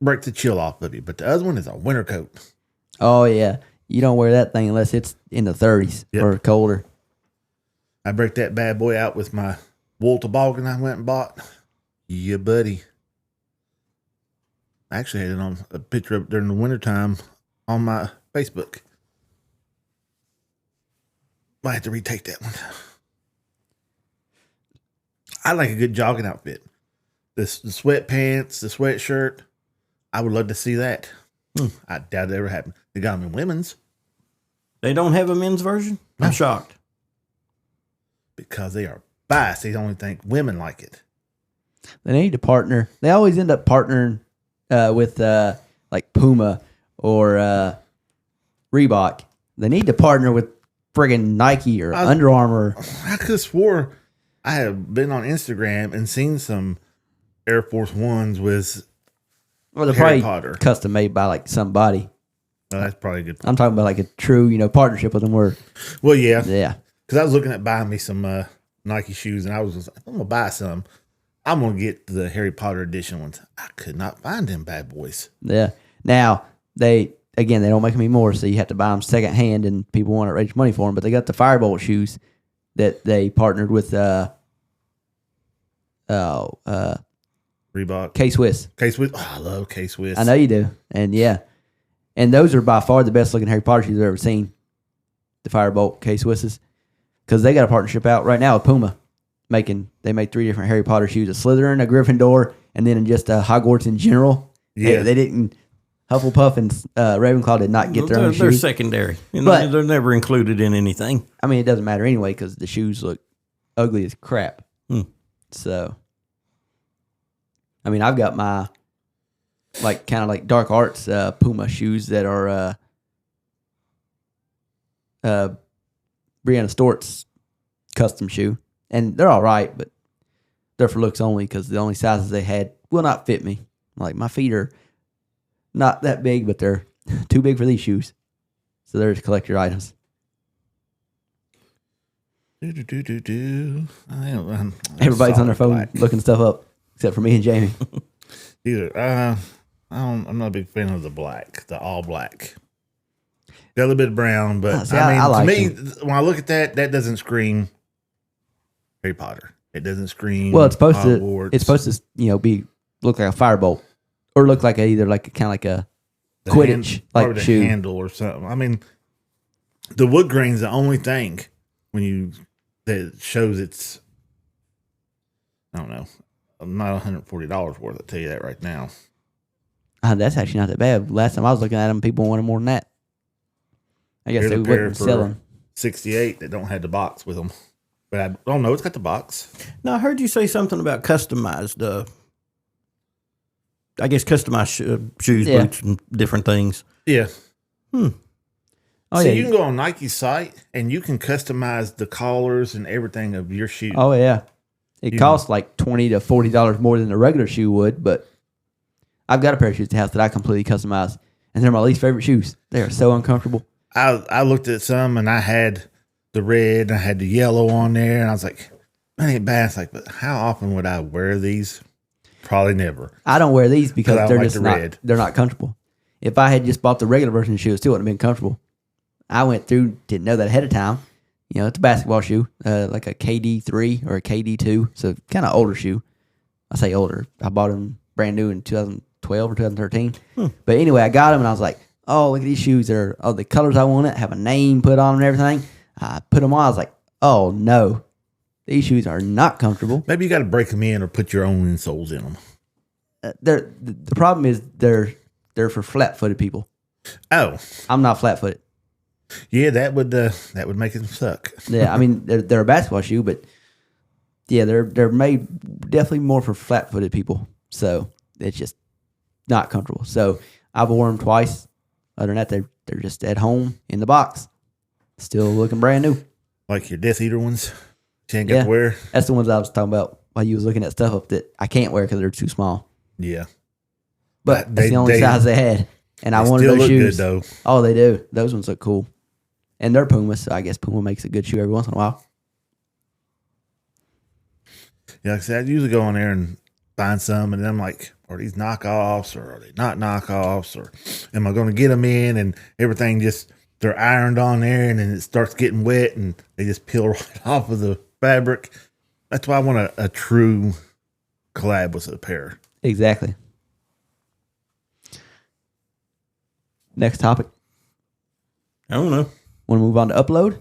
Break the chill off of you. But the other one is a winter coat. Oh yeah, you don't wear that thing unless it's in the 30s or colder. I break that bad boy out with my wool toboggan I went and bought. Yeah, buddy. I actually had it on a picture of during the wintertime on my Facebook. Might have to retake that one. I like a good jogging outfit. The sweatpants, the sweatshirt. I would love to see that. I doubt it ever happened. They got them in women's. They don't have a men's version? I'm shocked. Because they are biased. They only think women like it. They need to partner. They always end up partnering with like Puma or Reebok. They need to partner with friggin' Nike or Under Armour. I could have swore I have been on Instagram and seen some Air Force Ones with they're Harry probably Potter. Custom made by like somebody. Oh, that's probably a good point. I'm talking about like a true, partnership with them. Well, yeah. Yeah. Because I was looking at buying me some Nike shoes, and I was like, I'm going to buy some. I'm going to get the Harry Potter edition ones. I could not find them bad boys. Yeah. Now, they don't make them anymore, so you have to buy them secondhand, and people want to raise money for them. But they got the Firebolt shoes that they partnered with Reebok. K-Swiss. K-Swiss. Oh, I love K-Swiss. I know you do. And yeah. And those are by far the best looking Harry Potter shoes I've ever seen. the Firebolt K-Swisses, because they got a partnership out right now with Puma. They made 3 different Harry Potter shoes: a Slytherin, a Gryffindor, and then just a Hogwarts in general. Yeah. They didn't. Hufflepuff and Ravenclaw did not get their own shoes. They're secondary. But they're never included in anything. I mean, it doesn't matter anyway because the shoes look ugly as crap. So, I mean, I've got my kind of like dark arts Puma shoes that are Brianna Stort's custom shoe, and they're all right, but they're for looks only because the only sizes they had will not fit me. Like my feet are not that big, but they're too big for these shoes. So they're just collector items. Everybody's on their phone looking stuff up, except for me and Jamie. Dude, I'm not a big fan of the black, the all black. Got a little bit of brown, but I like to me, when I look at that doesn't scream Harry Potter. It doesn't scream. Well, it's supposed Hogwarts. to. It's supposed to, look like a firebolt, or look like either like a Quidditch like shoe handle or something. I mean, the wood grain's the only thing that shows it's. I don't know. Not $140 worth. I'll tell you that right now. That's actually not that bad. Last time I was looking at them, people wanted more than that. I guess they wouldn't sell them. 68 that don't have the box with them. But I don't know. It's got the box. Now, I heard you say something about customized, shoes, boots, and different things. Yeah. Oh, So yeah. you can go on Nike's site and you can customize the collars and everything of your shoe. Oh, yeah. It costs like $20 to $40 more than a regular shoe would, but I've got a pair of shoes at the house that I completely customize, and they're my least favorite shoes. They are so uncomfortable. I looked at some and I had the red and I had the yellow on there, and I was like, that ain't bad. It's like, but how often would I wear these? Probably never. I don't wear these because I they're like just the not, red. they're not comfortable. If I had just bought the regular version of the shoe, it still wouldn't have been comfortable. I went through, didn't know that ahead of time. It's a basketball shoe, like a KD3 or a KD2, so kind of older shoe. I say older. I bought them brand new in 2012 or 2013. But anyway, I got them and I was like, oh, look at these shoes. They're the colors I wanted, have a name put on them and everything. I put them on. I was like, oh, no. These shoes are not comfortable. Maybe you got to break them in or put your own insoles in them. The problem is they're for flat-footed people. Oh. I'm not flat-footed. Yeah, that would make it suck. Yeah, I mean they're a basketball shoe, but yeah, they're made definitely more for flat-footed people. So it's just not comfortable. So I've worn them twice. Other than that, they're just at home in the box, still looking brand new. Like your Death Eater ones, you ain't got to wear. That's the ones I was talking about while you was looking at stuff up that I can't wear because they're too small. Yeah, but that's the only size they had, and I wanted still those look shoes. good, though. Oh, they do. Those ones look cool. And they're Puma, so I guess Puma makes a good shoe every once in a while. Yeah, like I said, I usually go on there and find some, and then I'm like, are these knockoffs or are they not knockoffs? Or am I going to get them in? And everything they're ironed on there, and then it starts getting wet, and they just peel right off of the fabric. That's why I want a true collab with a pair. Exactly. Next topic. I don't know. Want to move on to Upload?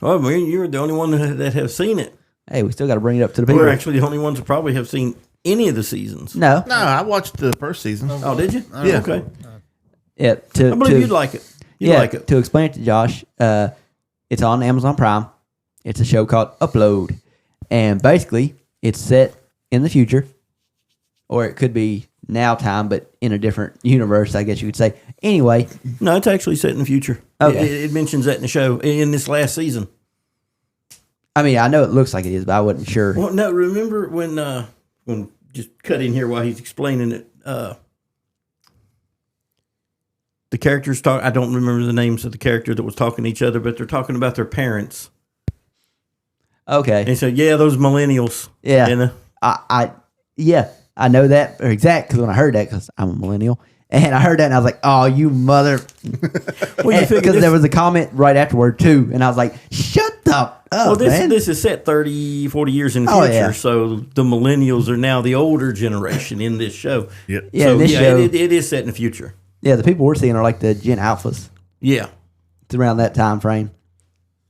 Oh, you're the only one that have seen it. Hey, we still got to bring it up to the people. We're actually the only ones that probably have seen any of the seasons. No. No, I watched the first season. Oh, did you? Yeah. Okay. Yeah. I believe you'd like it. You'd like it. To explain it to Josh, it's on Amazon Prime. It's a show called Upload. And basically, it's set in the future, or it could be now time, but in a different universe, I guess you could say. Anyway. No, it's actually set in the future. Okay. It mentions that in the show in this last season. I mean, I know it looks like it is, but I wasn't sure. Well, no, remember when just cut in here while he's explaining it, the characters talk. I don't remember the names of the character that was talking to each other, but they're talking about their parents. Okay. And he said, yeah, those millennials. Yeah. I know that for exact, because when I heard that, because I'm a millennial, and I heard that and I was like, oh, you mother. Because there was a comment right afterward too, and I was like, shut up. Well, this is set 30, 40 years in the future, so the millennials are now the older generation in this show. Yep. Yeah, so, this show, it is set in the future. Yeah, the people we're seeing are like the Gen Alphas. Yeah. It's around that time frame.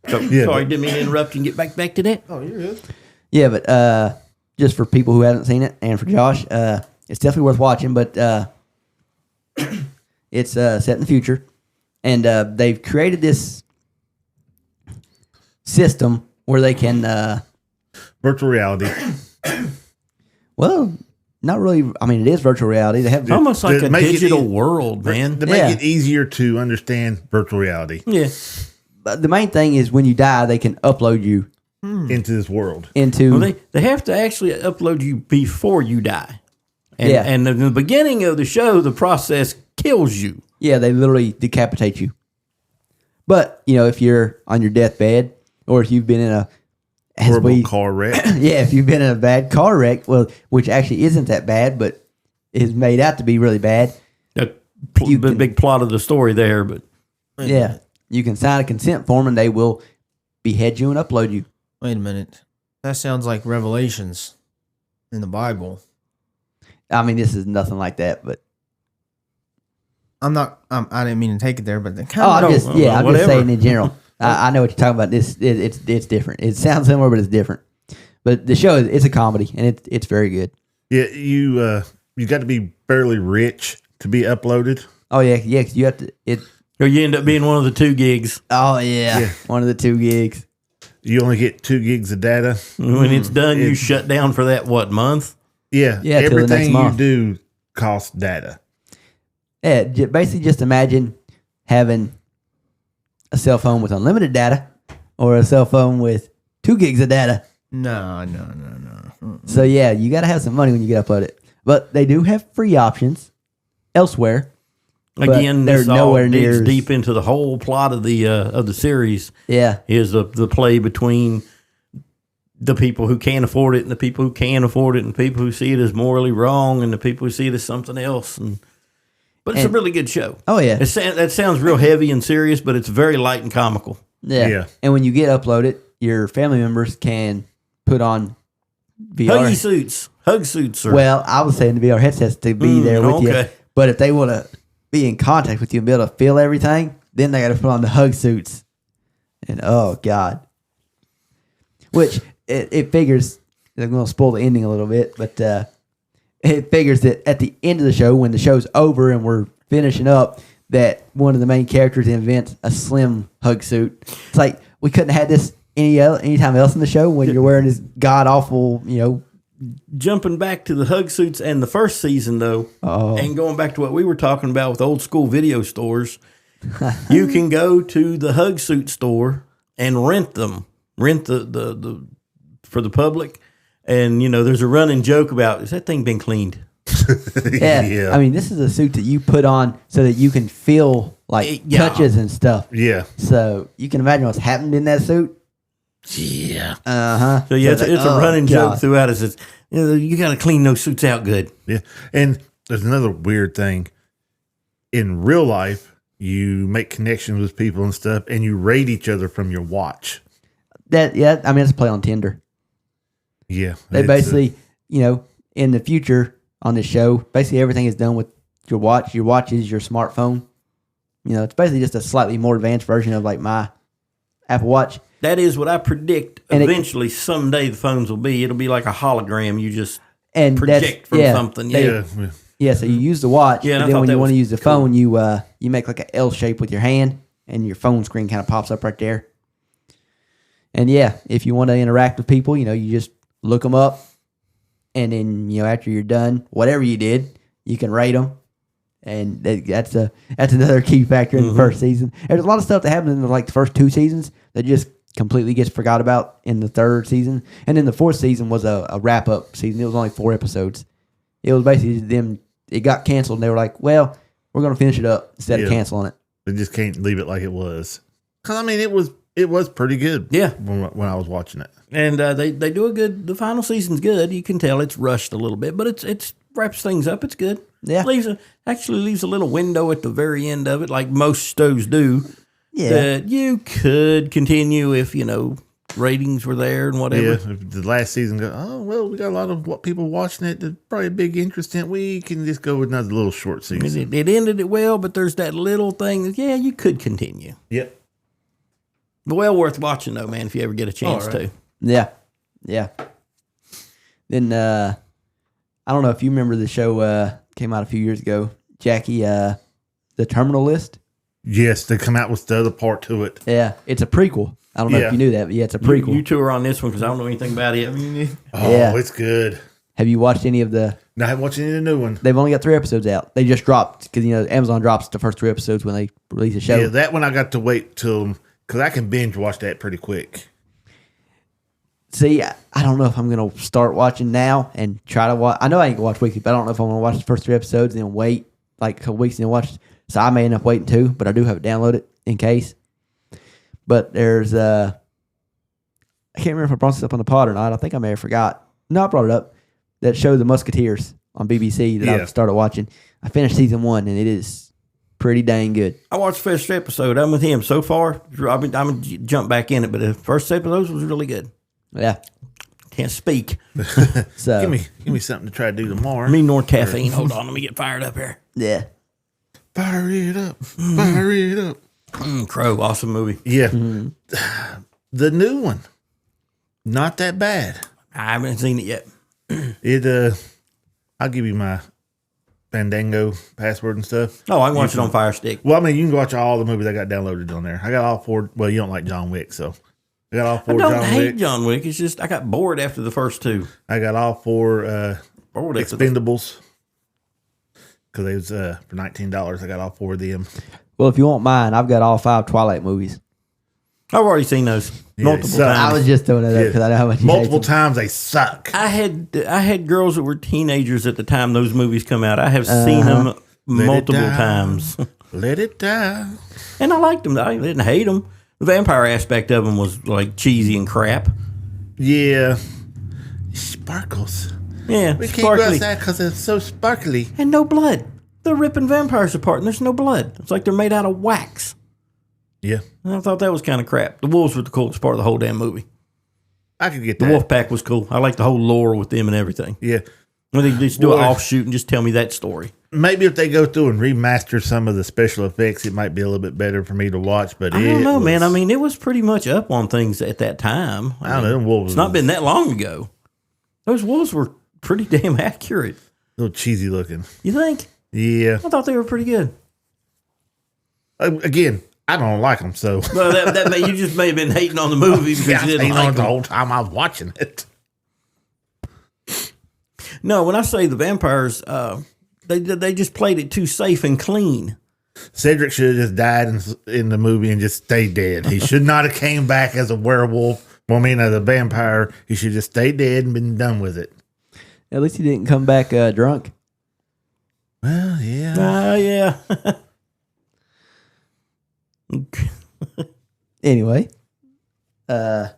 So, sorry, didn't mean to interrupt you and get back to that. Oh, you're good. Yeah, but just for people who haven't seen it, and for Josh, it's definitely worth watching. But it's set in the future, and they've created this system where they can Virtual reality. well, not really. I mean, it is virtual reality. They have It's almost like a make it digital easy- world, man. To make it easier to understand virtual reality Yeah. But the main thing is when you die, they can upload you into this world. into. Well, they have to actually upload you before you die. And, Yeah. and in the beginning of the show, the process kills you. Yeah, they literally decapitate you. But if you're on your deathbed, or if you've been in a Horrible car wreck. yeah, if you've been in a bad car wreck, well, which actually isn't that bad, but is made out to be really bad. The You can- big plot of the story there, but Yeah, you can sign a consent form, and they will behead you and upload you. Wait a minute. That sounds like Revelations in the Bible. I mean, this is nothing like that, but I'm not. I didn't mean to take it there, but the I'm kind just well, I'm whatever. just saying in general. I know what you're talking about. It's different. It sounds similar, but it's different. But the show it's a comedy, and it's very good. Yeah, you got to be fairly rich to be uploaded. Oh yeah, 'cause you have to or you end up being one of the 2 gigs. Oh yeah, one of the 2 gigs. You only get 2 gigs of data. When it's done, you It- shut down for that, month? Yeah, Yeah, till the next everything you month. do costs data. Yeah, basically just imagine having a cell phone with unlimited data, or a cell phone with 2 gigs of data. No. So yeah, you got to have some money when you get uploaded. But they do have free options elsewhere. But Again, they're this all nowhere near digs as- deep into the whole plot of the series. Yeah, Is the play between the people who can't afford it and the people who can afford it, and people who see it as morally wrong and the people who see it as something else. But it's a And- really good show. Oh, yeah. That sounds real heavy and serious, but it's very light and comical. yeah, Yeah. And when you get uploaded, your family members can put on VR. Huggy suits, hug suits, or Well, I was saying the VR headsets to be there with you. okay. But if they want to be in contact with you and be able to feel everything, then they got to put on the hug suits. And oh god, which it figures. I'm going to spoil the ending a little bit, but it figures that at the end of the show, when the show's over and we're finishing up, that one of the main characters invents a slim hug suit. It's like we couldn't have had this anytime else in the show when you're wearing this god awful, jumping back to the hug suits and the first season though, and going back to what we were talking about with old school video stores, you can go to the hug suit store and rent them, the for the public, and there's a running joke about, is that thing been cleaned? Yeah. I mean, this is a suit that you put on so that you can feel like Yeah. touches and stuff. Yeah. So you can imagine what's happened in that suit. Yeah. Uh-huh. So yeah, it's a running joke God. throughout. It says, you got to clean those suits out good. Yeah. And there's another weird thing. In real life, you make connections with people and stuff, and you rate each other from your watch. I mean, it's a play on Tinder. Yeah. They it's, basically, in the future on this show, basically everything is done with your watch. Your watch is your smartphone. It's basically just a slightly more advanced version of like my Apple Watch. That is what I predict. And Eventually, someday the phones will be. It'll be like a hologram. You just And project from something. they- yeah. Yeah, so you use the watch, Yeah, and I but then thought when that you want to was use the cool. phone, you make like an L shape with your hand, and your phone screen kind of pops up right there. And yeah, if you want to interact with people, you just look them up, and then after you're done, whatever you did, you can rate them, and that's another key factor in the first season. There's a lot of stuff that happens in the first 2 seasons that just completely gets forgot about in the 3rd season, and then the 4th season was a wrap up season. It was only 4 episodes. It was basically them. It got canceled, and they were like, "Well, we're going to finish it up instead of canceling it." They just can't leave it like it was. 'Cause, I mean, it was pretty good. Yeah. When I was watching it. And they do a good. The final season's good. You can tell it's rushed a little bit, but it's wraps things up. It's good. Yeah. Actually leaves a little window at the very end of it, like most shows do. Yeah. That you could continue if ratings were there and whatever. Yeah. If the last season goes, oh, well, we got a lot of people watching it. There's probably a big interest in it. We can just go with another little short season. It ended it well, but there's that little thing that you could continue. Yep. Well worth watching though, man. If you ever get a chance to. Yeah. Then I don't know if you remember the show came out a few years ago. Jackie, the Terminal List. Yes, they come out with the other part to it. Yeah, it's a prequel. I don't know if you knew that, but yeah, it's a prequel. You two are on this one because I don't know anything about it. Oh, it's good. Have you watched any of the? No, I haven't watched any of the new one. They've only got 3 episodes out. They just dropped because Amazon drops the first 3 episodes when they release a show. Yeah, that one I got to wait till because I can binge watch that pretty quick. See, I don't know if I'm gonna start watching now and try to watch. I know I ain't gonna watch weekly, but I don't know if I'm gonna watch the first 3 episodes and then wait like a couple weeks and then watch. So I may end up waiting too, but I do have it downloaded in case. But there's I can't remember if I brought this up on the pod or not. I think I may have forgot. No, I brought it up. That show, The Musketeers on BBC that I started watching. I finished season 1 and it is pretty dang good. I watched the first episode. I'm with him so far. I'm gonna jump back in it, but the first episode was really good. Yeah, can't speak. So give me something to try to do tomorrow. Me nor caffeine. Hold on, let me get fired up here. Yeah. Fire it up. Fire it up. Crow, awesome movie. Yeah. The new one. Not that bad. I haven't seen it yet. I'll give you my Fandango password and stuff. Oh, I can watch it on Fire Stick. Well, I mean, you can watch all the movies I got downloaded on there. I got all 4. Well, you don't like John Wick, so I got all 4 I don't John hate Wick. John Wick. It's just I got bored after the first 2. I got all 4 Bored after Expendables. Because they was for $19. I got all 4 of them. Well, if you want mine, I've got all 5 Twilight movies. I've already seen those multiple so- I times. was just throwing it up because I know how much you Multiple hate them. times they suck. I had girls that were teenagers at the time those movies come out. I have seen them multiple die. times, Let it die. and I liked them. I didn't hate them. The vampire aspect of them was like cheesy and crap. Yeah. Sparkles. Yeah, We can't sparkly go outside because it's so sparkly. and no blood. They're ripping vampires apart, and there's no blood. It's like they're made out of wax. Yeah. And I thought that was kind of crap. The wolves were the coolest part of the whole damn movie. I could get The that. wolf pack was cool. I like the whole lore with them and everything. Yeah. When they just do an Well, offshoot and just tell me that story. Maybe if they go through and remaster some of the special effects, it might be a little bit better for me to watch. But I don't know, man. I mean, it was pretty much up on things at that time. I don't know. Them wolves It's not been that long ago. Those wolves were pretty damn accurate. a little cheesy looking. You think? Yeah. I thought they were pretty good. Again, I don't like them, so Well, you just may have been hating on the movie because yeah, I you didn't stayed on like it the them. whole time I was watching it. No, when I say the vampires, they just played it too safe and clean. Cedric should have just died in the movie and just stayed dead. He should not have came back as a werewolf. Well, I mean, as a vampire, he should just stay dead and been done with it. At least he didn't come back drunk. Well, yeah. Yeah. Anyway. Yeah.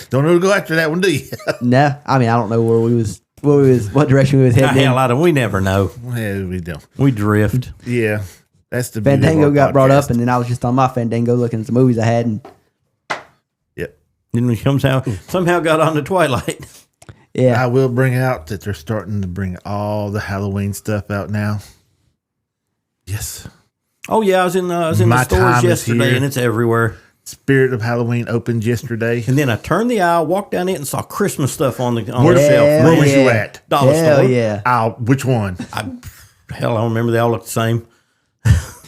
Don't know to go after that one, do you? Nah, I mean, I don't know what direction we was heading. Hell, we never know. Well, we don't. We drift. Yeah. That's the beauty of Fandango our got brought up, podcast. and then I was just on my Fandango looking at the movies I had, and Yep. Then we somehow got on to Twilight. yeah, I will bring out that they're starting to bring all the Halloween stuff out now. Yes. Oh yeah, I was in My the stores time is yesterday, here. and it's everywhere. Spirit of Halloween opened yesterday. And then I turned the aisle, walked down it, and saw Christmas stuff on the Where shelf. where was you at? Dollar hell store. yeah. Which one? I don't remember. They all look the same.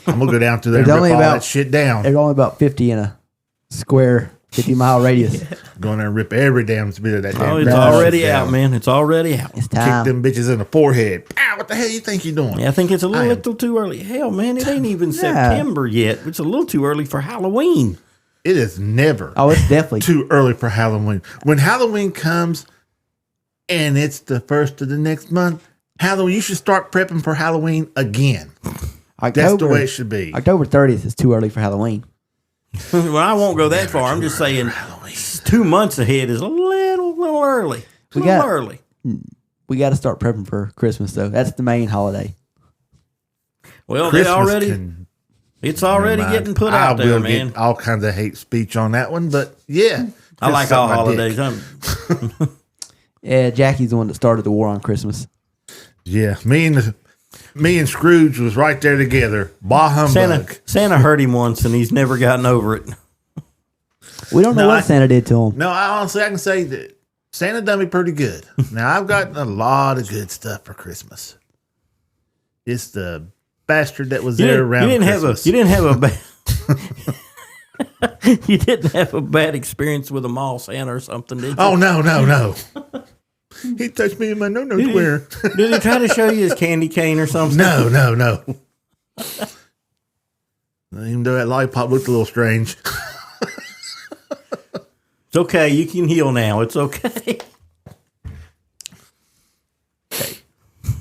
I'm gonna go down to there and There's rip only all about- that shit down. There's only about 50 in a square 50-mile radius. Go in there and rip every damn bit of that damn. Oh, it's No. already down. out, man. It's already out. It's Kick time. them bitches in the forehead. Ow, what the hell you think you're doing? Yeah, I think it's a I am- little too early. Hell, man, it ain't even September yet. It's a little too early for Halloween. It is never Oh, it's definitely. too early for Halloween. When Halloween comes and it's the first of the next month, Halloween, you should start prepping for Halloween again. That's the way it should be. October 30th is too early for Halloween. Well, I won't go that far. I'm just saying 2 months ahead is a little early. It's a We little got- early. We got to start prepping for Christmas, though. That's the main holiday. Well, Christmas it's already Never mind. getting put I out there, will man. get all kinds of hate speech on that one, but yeah. I like Just all suck my dick. holidays. Yeah, Jackie's the one that started the war on Christmas. Yeah, me and Me and Scrooge was right there together. Bah humbug. Santa hurt him once, and he's never gotten over it. We don't know what Santa did to him. No, I can say that Santa done me pretty good. Now, I've got a lot of good stuff for Christmas. It's the bastard that was there around Christmas. You didn't have a bad... You didn't have a bad experience with a mall Santa or something, did you? Oh, no. He touched me in my no-no square. Did he try to show you his candy cane or something? No. Even though that lollipop looked a little strange. It's okay. You can heal now. It's okay.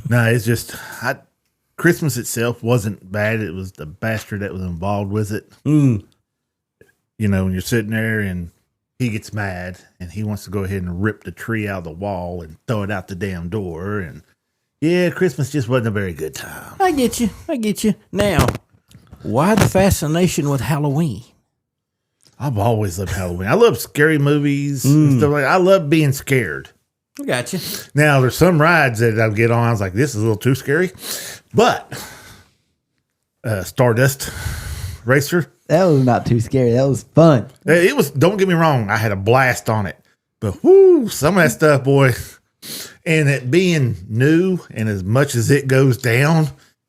No, it's just Christmas itself wasn't bad. It was the bastard that was involved with it. Mm. You know, when you're sitting there and he gets mad and he wants to go ahead and rip the tree out of the wall and throw it out the damn door. And yeah, Christmas just wasn't a very good time. I get you. Now, why the fascination with Halloween? I've always loved Halloween. I love scary movies and stuff like that. I love being scared. I got you. Now, there's some rides that I'll get on. I was like, this is a little too scary. But Stardust Racer. That was not too scary. That was fun. It was, don't get me wrong, I had a blast on it. But whoo, some of that stuff, boy. And it being new and as much as it goes down,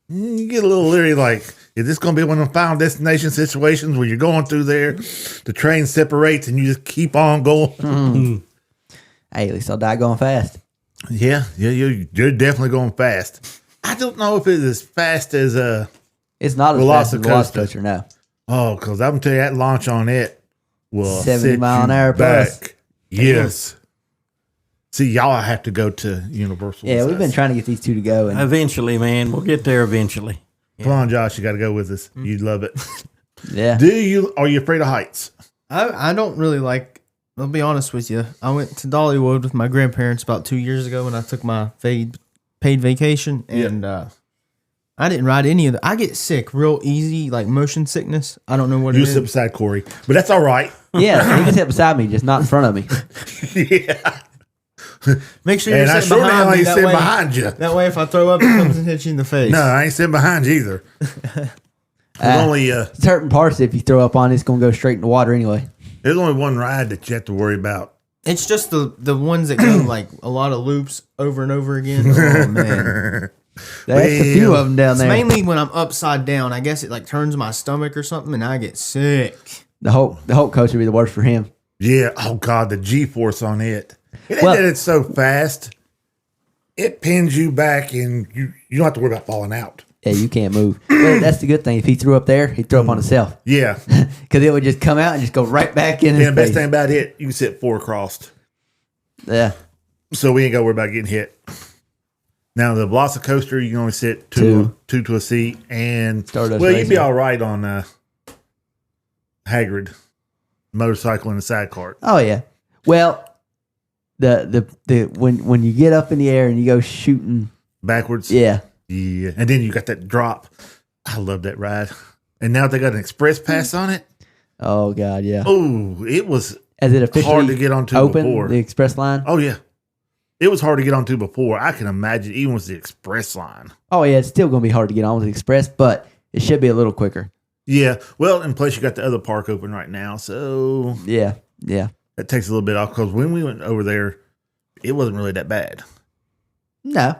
you get a little leery like, is this going to be one of the final destination situations where you're going through there, the train separates and you just keep on going? Hey, at least I'll die going fast. Yeah, you're definitely going fast. I don't know if it's as fast as It's not as fast as Velocicoaster, no. Oh, because I'm going to tell you, that launch on it will 70 mile an hour plus. Yes. See, y'all have to go to Universal. Yeah, we've been trying to get these two to go. And Eventually, man. We'll get there eventually. Come on, Josh, you got to go with us. You'd love it. yeah. Are you afraid of heights? I don't really like, I'll be honest with you. I went to Dollywood with my grandparents about 2 years ago when I took my paid vacation. And I didn't ride any of the. I get sick real easy, like motion sickness. I don't know what it is. You sit beside Corey, but that's all right. Yeah, he can sit beside me, just not in front of me. Yeah. Make sure you're And I sitting sure behind ain't me. sitting behind you. That way, if I throw up, it comes and hits you in the face. No, I ain't sitting behind you either. Certain parts, if you throw up on, it's going to go straight in the water anyway. There's only one ride that you have to worry about. It's just the ones that go like a lot of loops over and over again. Oh man, There's a few of them down it's there. mainly when I'm upside down. I guess it like turns my stomach or something, and I get sick. The Hulk coaster would be the worst for him. Yeah. Oh God, the G-force on it. It Well- that it's so fast. It pins you back, and you don't have to worry about falling out. Yeah, you can't move. But that's the good thing. If he threw up there, he'd throw up on himself. Yeah. Because it would just come out and just go right back in his And the best face. thing about it, you can sit 4 crossed. Yeah. So we ain't got to worry about getting hit. Now, the Velocicoaster, you can only sit two to a seat. And, Stardust well, you'd be Racing. all right on Hagrid motorcycle and the sidecar. Oh, yeah. Well, the when you get up in the air and you go shooting. Backwards. Yeah. Yeah. And then you got that drop. I love that ride. And now they got an express pass on it. Oh, God, yeah. Oh, it was As it officially hard to get onto open, before. the express line? Oh, yeah. It was hard to get onto before. I can imagine even with the express line. Oh, yeah, it's still going to be hard to get on with the express, but it should be a little quicker. Yeah. Well, and plus you got the other park open right now. So Yeah. that takes a little bit off because when we went over there, it wasn't really that bad. No.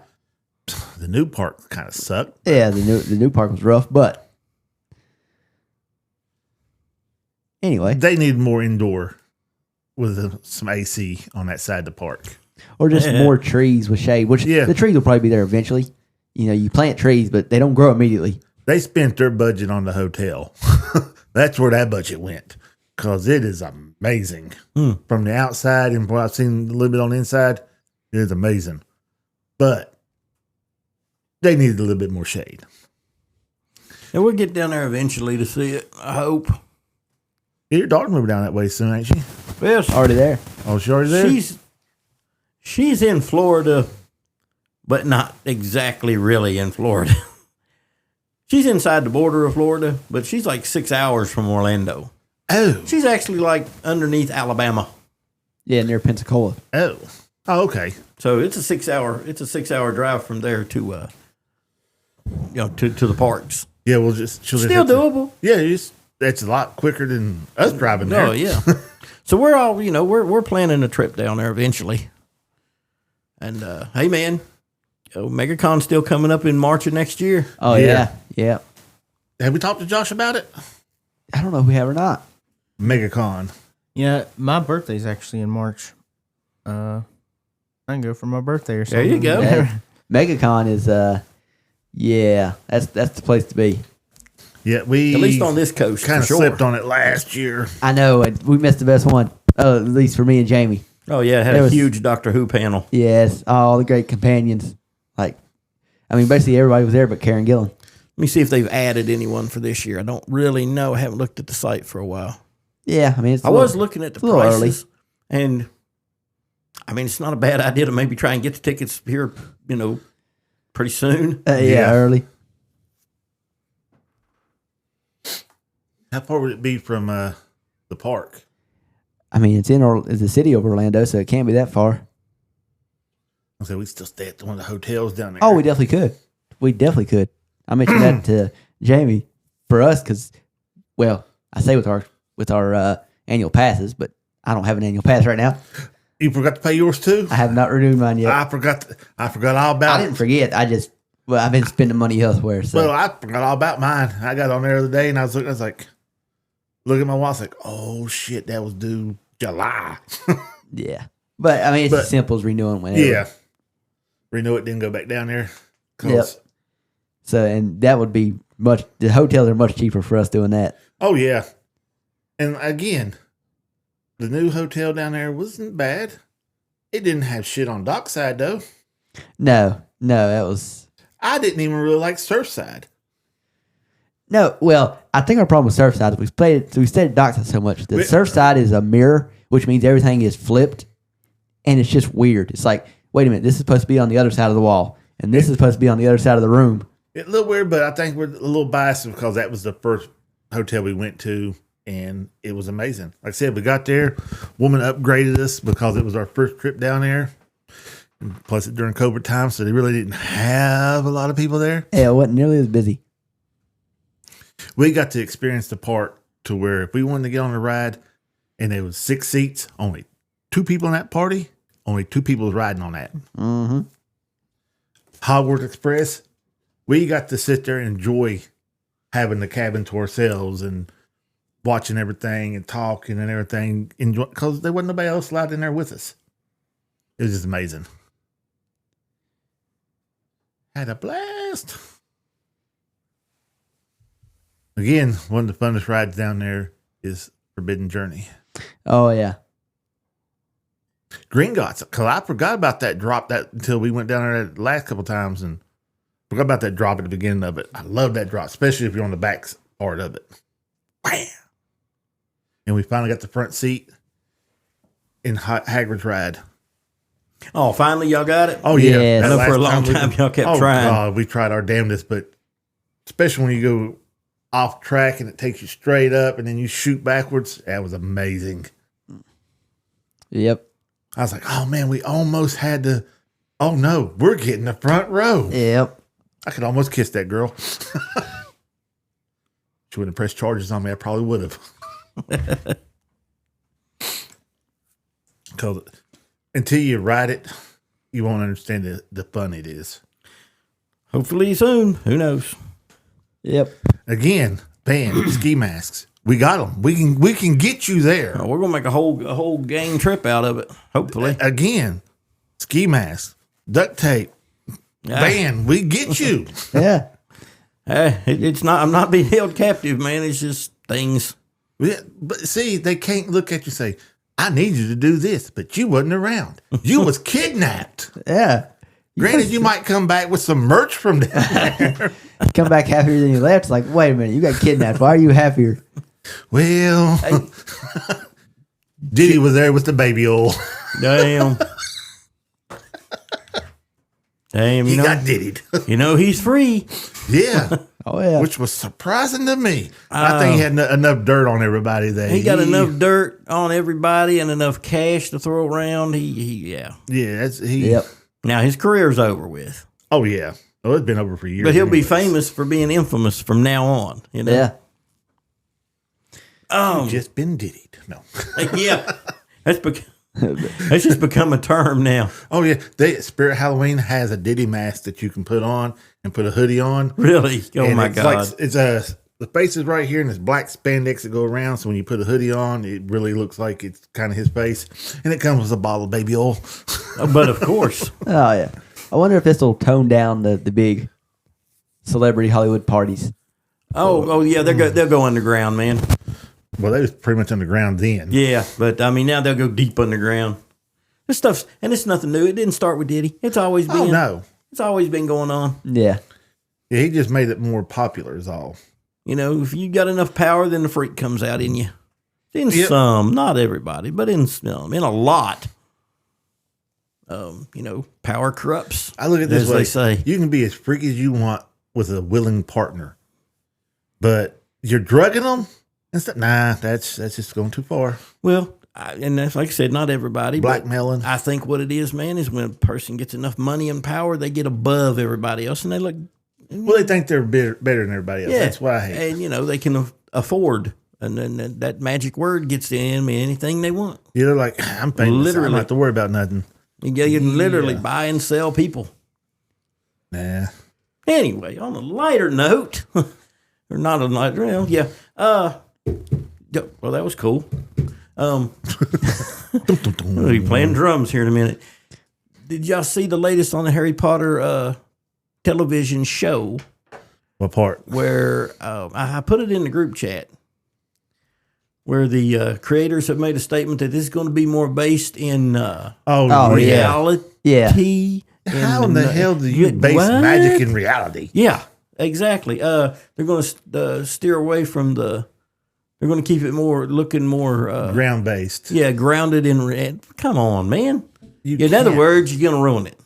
The new park kind of sucked. Yeah, the new park was rough, but anyway. They need more indoor with some AC on that side of the park. Or just more trees with shade, which the trees will probably be there eventually. You know, you plant trees, but they don't grow immediately. They spent their budget on the hotel. That's where that budget went because it is amazing. From the outside and what I've seen a little bit on the inside, it is amazing. But they need a little bit more shade. And we'll get down there eventually to see it, I hope. Yeah, your daughter moving down that way soon, ain't she? Well, Already there. Oh, she's already there? She's in Florida, but not exactly really in Florida. She's inside the border of Florida, but she's like 6 hours from Orlando. Oh. She's actually like underneath Alabama. Yeah, near Pensacola. Oh, okay. So it's a 6 hour drive from there to to the parks. Yeah, we'll just Still doable. That's a lot quicker than us driving there. Oh yeah. So we're all we're planning a trip down there eventually. And hey man, MegaCon's still coming up in March of next year. Oh yeah. Have we talked to Josh about it? I don't know if we have or not. MegaCon. Yeah, my birthday's actually in March. I can go for my birthday or something. There you go. Yeah. MegaCon is that's the place to be. Yeah, we At least on this coast, kind of for sure. slipped on it last year. I know, and we missed the best one. At least for me and Jamie. Oh yeah, it had There a was- huge Doctor Who panel. Yes, all the great companions. Basically everybody was there but Karen Gillan. Let me see if they've added anyone for this year. I don't really know. I haven't looked at the site for a while. Yeah, I was looking at the a little prices, and it's not a bad idea to maybe try and get the tickets here, pretty soon. Yeah. Early. How far would it be from the park? It's it's the city of Orlando, so it can't be that far. I said we still stay at one of the hotels down there. Oh, we definitely could. We definitely could. I mentioned that to Jamie for us because, I say with our annual passes, but I don't have an annual pass right now. You forgot to pay yours too? I have not renewed mine yet. I forgot all about I it. didn't forget. I've been spending money elsewhere. So Well, I forgot all about mine. I got on there the other day and I was like, look at my watch, like, oh shit, that was due July. yeah, but it's as simple as renewing whenever. Yeah. Renew it, then go back down there. Yep. So, and that would be the hotels are much cheaper for us doing that. Oh yeah. And again, the new hotel down there wasn't bad. It didn't have shit on Dockside though. No, that was I didn't even really like Surfside. no. Well, I think our problem with Surfside is we stayed at Dockside so much. The Surfside is a mirror, which means everything is flipped, and it's just weird. It's like, wait a minute, this is supposed to be on the other side of the wall, and this is supposed to be on the other side of the room. It's a little weird, but I think we're a little biased because that was the first hotel we went to, and it was amazing. Like I said, we got there, woman upgraded us because it was our first trip down there. And plus, it during COVID time, so they really didn't have a lot of people there. Yeah, it wasn't nearly as busy. We got to experience the part to where if we wanted to get on a ride and there was 6 seats, only 2 people in that party, only 2 people was riding on that. Mm-hmm. Hogwarts Express, we got to sit there and enjoy having the cabin to ourselves and watching everything and talking and everything, because there wasn't nobody else allowed in there with us. It was just amazing. Had a blast. Again, one of the funnest rides down there is Forbidden Journey. Oh yeah. Gringotts, because I forgot about that drop until we went down there the last couple times and forgot about that drop at the beginning of it. I love that drop, especially if you're on the back part of it. Bam! And we finally got the front seat in Hagrid's ride. Oh, finally y'all got it? Oh, yeah. Yes. I That know for a last long we- time y'all kept oh, trying. God, we tried our damnedest, but especially when you go off track and it takes you straight up and then you shoot backwards, that was amazing. Yep. I was like, oh, man, we almost had to. Oh, no, we're getting the front row. Yep. I could almost kiss that girl. She wouldn't have pressed charges on me. I probably would have. Because until you ride it, you won't understand the fun it is. Hopefully soon. Who knows? Yep. Again, band, ski masks. We got them. We can get you there. We're gonna make a whole gang trip out of it. Hopefully. Again, ski masks, duct tape, band. We get you. Yeah. It's not. I'm not being held captive, man. It's just things. Yeah, but see, they can't look at you and say, I need you to do this, but you wasn't around. You was kidnapped. Yeah. Granted, you might come back with some merch from there. Come back happier than you left. It's like, wait a minute, you got kidnapped. Why are you happier? Well, Diddy was there with the baby oil. Damn. Damn. He got diddied. He's free. Yeah. Oh yeah. Which was surprising to me. I think he had enough dirt on everybody that He got enough dirt on everybody and enough cash to throw around. Yeah. Yeah, Yep. Now his career's over with. Oh yeah. Oh, it's been over for years. But he'll be anyways. famous for being infamous from now on. You know? Yeah. You've just been diddied. No. Yeah. That's just become a term now. Oh yeah, Spirit Halloween has a Diddy mask that you can put on and put a hoodie on. Really? Oh And my it's God. Like, it's the face is right here, and it's black spandex that go around. So when you put a hoodie on, it really looks like it's kind of his face, and it comes with a bottle of baby oil. But of course. Oh yeah. I wonder if this will tone down the big celebrity Hollywood parties. Oh yeah, they'll go underground, man. Well, they was pretty much underground then. Yeah, but I mean now they'll go deep underground. This stuff's and it's nothing new. It didn't start with Diddy. It's always been. Oh no. It's always been going on. Yeah. Yeah, he just made it more popular. Is all. You know, if you got enough power, then the freak comes out in you. In Yep. some, not everybody, but in some, in a lot. You know, power corrupts. I look at it this as way. they say. You can be as freaky as you want with a willing partner, but you're drugging them and stuff. Nah, that's just going too far. Well, and that's like I said, not everybody. but Blackmailing. I think what it is, man, is when a person gets enough money and power, they get above everybody else, and they look. Well, they think they're better than everybody else. Yeah, That's why I hate. And you know they can afford, and then that magic word gets them anything they want. Yeah, they're like, I'm famous. I Literally. don't have to worry about nothing. You can literally buy and sell people. Nah. Anyway, on a lighter note, or not a lighter, well, yeah. Yeah, well, that was cool. We'll be playing drums here in a minute. Did y'all see the latest on the Harry Potter television show? What part? Where I put it in the group chat, where the creators have made a statement that this is going to be more based in Oh, yeah. reality. Yeah. How in the hell do you base What? magic in reality? Yeah, exactly. They're going to steer away from the. They're going to keep it looking more Ground based. yeah, grounded in. Come on, man. You In other can't- words, you're going to ruin it.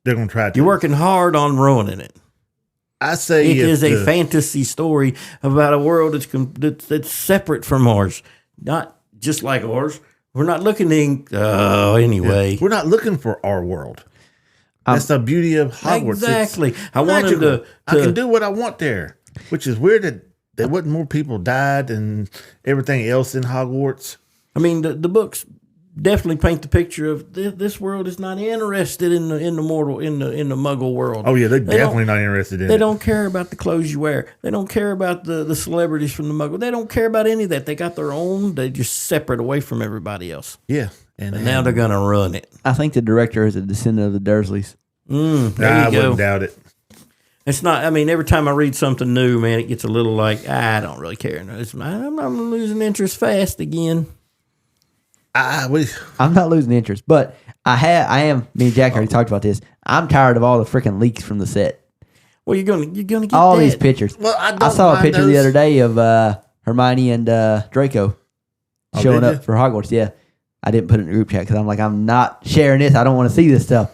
they're going to try to. You're working hard on ruining it. I say It if is a the- fantasy story about a world that's separate from ours, not just like ours. We're not looking to. Anyway. We're not looking for our world. That's the beauty of Hogwarts. It's Exactly. I wanted magical. to. I can do what I want there, which is weird that there wasn't more people died and everything else in Hogwarts. I mean, the books definitely paint the picture of this world is not interested in the Muggle world. Oh yeah, they're They definitely don't- not interested in They it. don't care about the clothes you wear. They don't care about the celebrities from the Muggle. They don't care about any of that. They got their own. They just separate away from everybody else. Yeah, and Now they're gonna run it. I think the director is a descendant of the Dursleys. There I you go. wouldn't doubt it. It's not. I mean, every time I read something new, man, it gets a little like I don't really care. I'm losing interest fast again. I'm not losing interest, but I am. Me and Jack already talked about this. I'm tired of all the freaking leaks from the set. Well, you're gonna get All that. these pictures. Well, I I don't saw a mind picture the those. other day of Hermione and Draco Oh, showing did up you? for Hogwarts. Yeah, I didn't put it in the group chat because I'm like, I'm not sharing this. I don't want to see this stuff.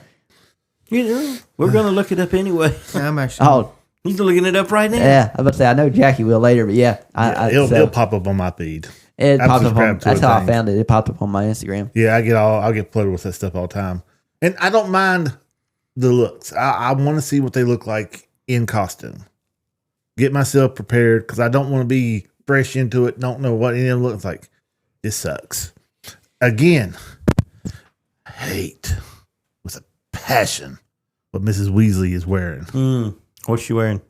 You know, we're gonna look it up anyway. I'm actually. Oh, He's looking it up right now. yeah. I was about to say I know Jackie will later, but yeah, It'll pop up on my feed. it I popped up. subscribe On, to that's a how I thing. found it. It popped up on my Instagram. Yeah, I'll get flooded with that stuff all the time, and I don't mind the looks. I want to see what they look like in costume. Get myself prepared because I don't want to be fresh into it. Don't know what any of them looks like. This sucks. Again, hate with a passion what Mrs. Weasley is wearing. What's she wearing?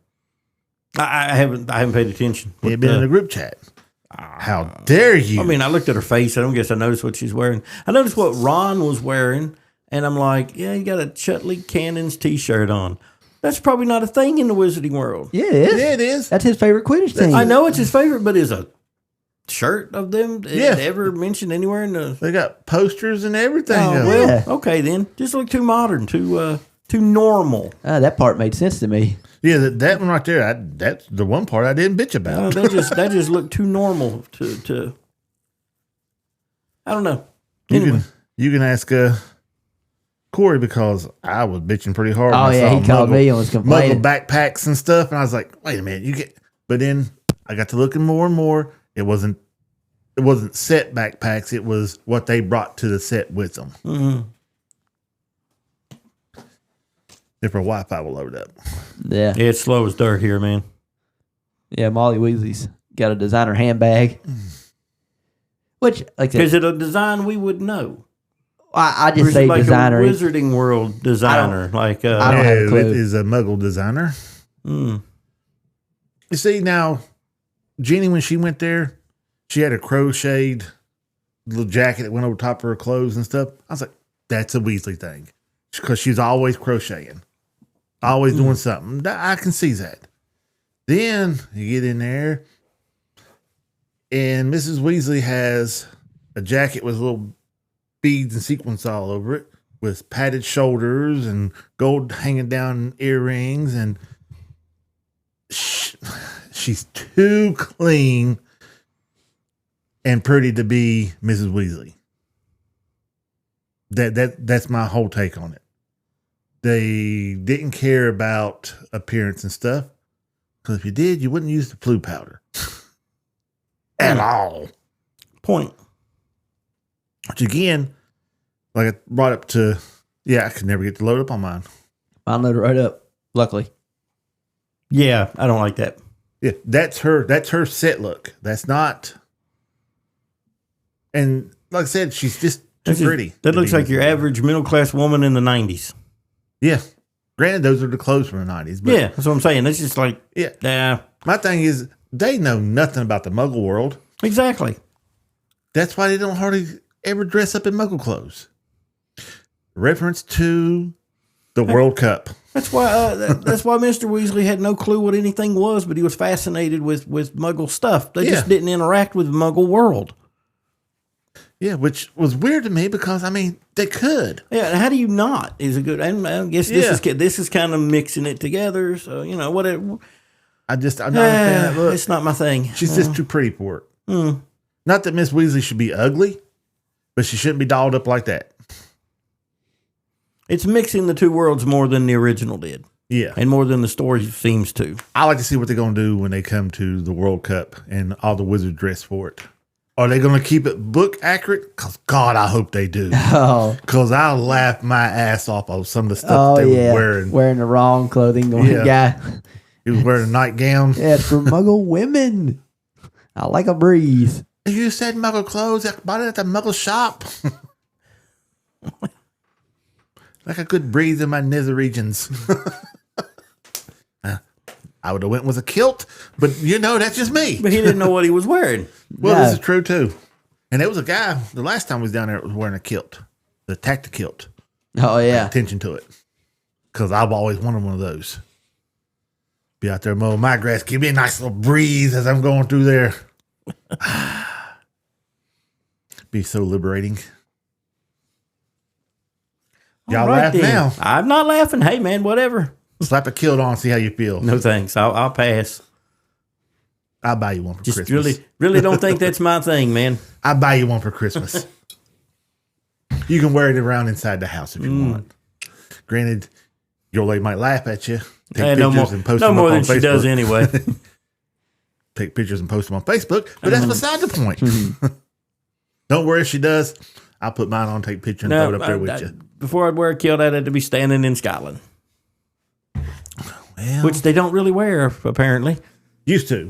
I haven't paid attention. It been in the group chat. How dare you? I mean, I looked at her face. I don't guess I noticed what she's wearing. I noticed what Ron was wearing, and I'm like, yeah, he got a Chutley Cannons T-shirt on. That's probably not a thing in the Wizarding world. Yeah, it is. Yeah, it is. That's his favorite Quidditch team. I know it's his favorite, but is a shirt of them Yeah. ever mentioned anywhere in the? They got posters and everything. Oh, of it. well, Yeah. okay then. Just look too modern, too normal. That part made sense to me. Yeah, that one right there. That's the one part I didn't bitch about. That just looked too normal to. I don't know. Anyway. You can ask Corey because I was bitching pretty hard. Oh when I yeah, saw he called me and was complaining. Muggle backpacks and stuff, and I was like, wait a minute, you get. But then I got to looking more and more. It wasn't set backpacks. It was what they brought to the set with them. Mm-hmm. if her Wi-Fi will load up. Yeah. It's slow as dirt here, man. Yeah, Molly Weasley's got a designer handbag. Which, like, Is it a design we would know? I Or just is say it like designer. a Wizarding World designer? Like, I don't have a clue. It is a Muggle designer. mm. You see, now, Jeannie, when she went there, she had a crocheted little jacket that went over top of her clothes and stuff. I was like, that's a Weasley thing. Because she's always crocheting. Always doing something. I can see that. Then you get in there, and Mrs. Weasley has a jacket with little beads and sequins all over it, with padded shoulders and gold hanging down earrings, and she's too clean and pretty to be Mrs. Weasley. That's my whole take on it. They didn't care about appearance and stuff, because if you did, you wouldn't use the blue powder at all. Point. Which again, like I brought up to, I could never get to load up on mine. I'll load it right up, luckily. Yeah, I don't like that. Yeah, that's her set look. That's not. And like I said, she's just too pretty. That looks like your average middle class woman in the 90s. Yeah. Granted, those are the clothes from the 90s. But Yeah, that's what I'm saying. It's just like, yeah. My thing is, they know nothing about the Muggle world. Exactly. That's why they don't hardly ever dress up in Muggle clothes. Reference to the World Cup. That's why Mr. Weasley had no clue what anything was, but he was fascinated with Muggle stuff. They just didn't interact with the Muggle world. Yeah, which was weird to me because, I mean, they could. Yeah, how do you not? Is a good. I guess this is kind of mixing it together. So whatever. I'm not a fan of that look. It's not my thing. She's just too pretty for it. Not that Miss Weasley should be ugly, but she shouldn't be dolled up like that. It's mixing the two worlds more than the original did. Yeah. And more than the story seems to. I like to see what they're going to do when they come to the World Cup and all the wizards dress for it. Are they going to keep it book accurate? Because, God, I hope they do. Oh. Because I laughed my ass off of some of the stuff they were wearing. Wearing the wrong clothing. The one guy. He was wearing a nightgown. Yeah, it's for Muggle women. I like a breeze. You said Muggle clothes. I bought it at the Muggle shop. Like a good breeze in my nether regions. I would have went with a kilt, but that's just me. But he didn't know what he was wearing. Well, this is true too. And there was a guy, the last time we was down there, was wearing a kilt. The tactic kilt. Oh, yeah. Attention to it. Because I've always wanted one of those. Be out there mowing my grass. Give me a nice little breeze as I'm going through there. Be so liberating. Y'all laugh now. I'm not laughing. Hey, man, whatever. Slap a kilt on, see how you feel. No thanks. I'll pass. I'll buy you one for Just Christmas. really don't think that's my thing, man. I'll buy you one for Christmas. You can wear it around inside the house if you want. Granted, your lady might laugh at you. Take pictures and post them no more up on than Facebook. she does anyway. Take pictures and post them on Facebook, but that's beside the point. Don't worry if she does. I'll put mine on, take a picture, and throw it up there with you. Before I'd wear a kilt, I'd have to be standing in Scotland. Well, Which they don't really wear, apparently. used to.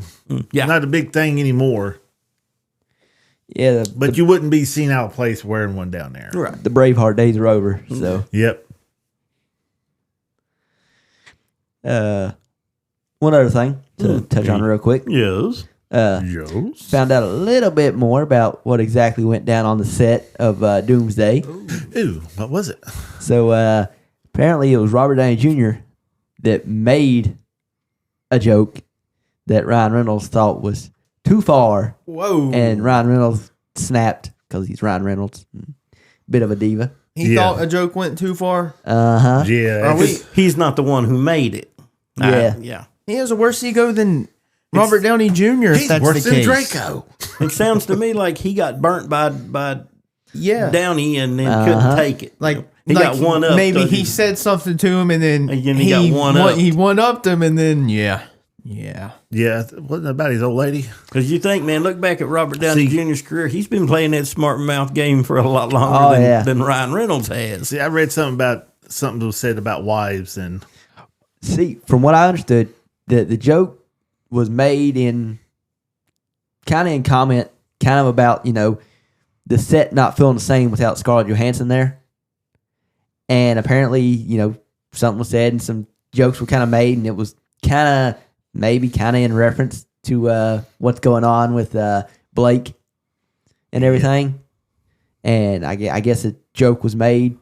Yeah. Not a big thing anymore. Yeah, But you wouldn't be seen out of place wearing one down there. Right. the Braveheart days are over. So, Yep. one other thing to touch on real quick. Yes. Yes. Found out a little bit more about what exactly went down on the set of Doomsday. Ooh, what was it? So, apparently it was Robert Downey Jr. that made a joke that Ryan Reynolds thought was too far. Whoa. And Ryan Reynolds snapped because he's Ryan Reynolds. Bit of a diva. He thought a joke went too far. Uh-huh. Yeah. He's not the one who made it. Yeah. Yeah. He has a worse ego than Robert Downey Jr. If He's that's worse the than case. Draco. It sounds to me like he got burnt by Downey and then couldn't take it. Like he got one up. Maybe he said something to him, and then he got one up. He one upped him, and then yeah. Yeah. Wasn't it about his old lady? Because you think, man, look back at Robert Downey Jr.'s career. He's been playing that smart mouth game for a lot longer than Ryan Reynolds has. See, I read something about something was said about wives and. See, from what I understood, the joke was made in comment, kind of about, the set not feeling the same without Scarlett Johansson there. And apparently, something was said and some jokes were kind of made, and it was kind of in reference to what's going on with Blake and everything. And I guess a joke was made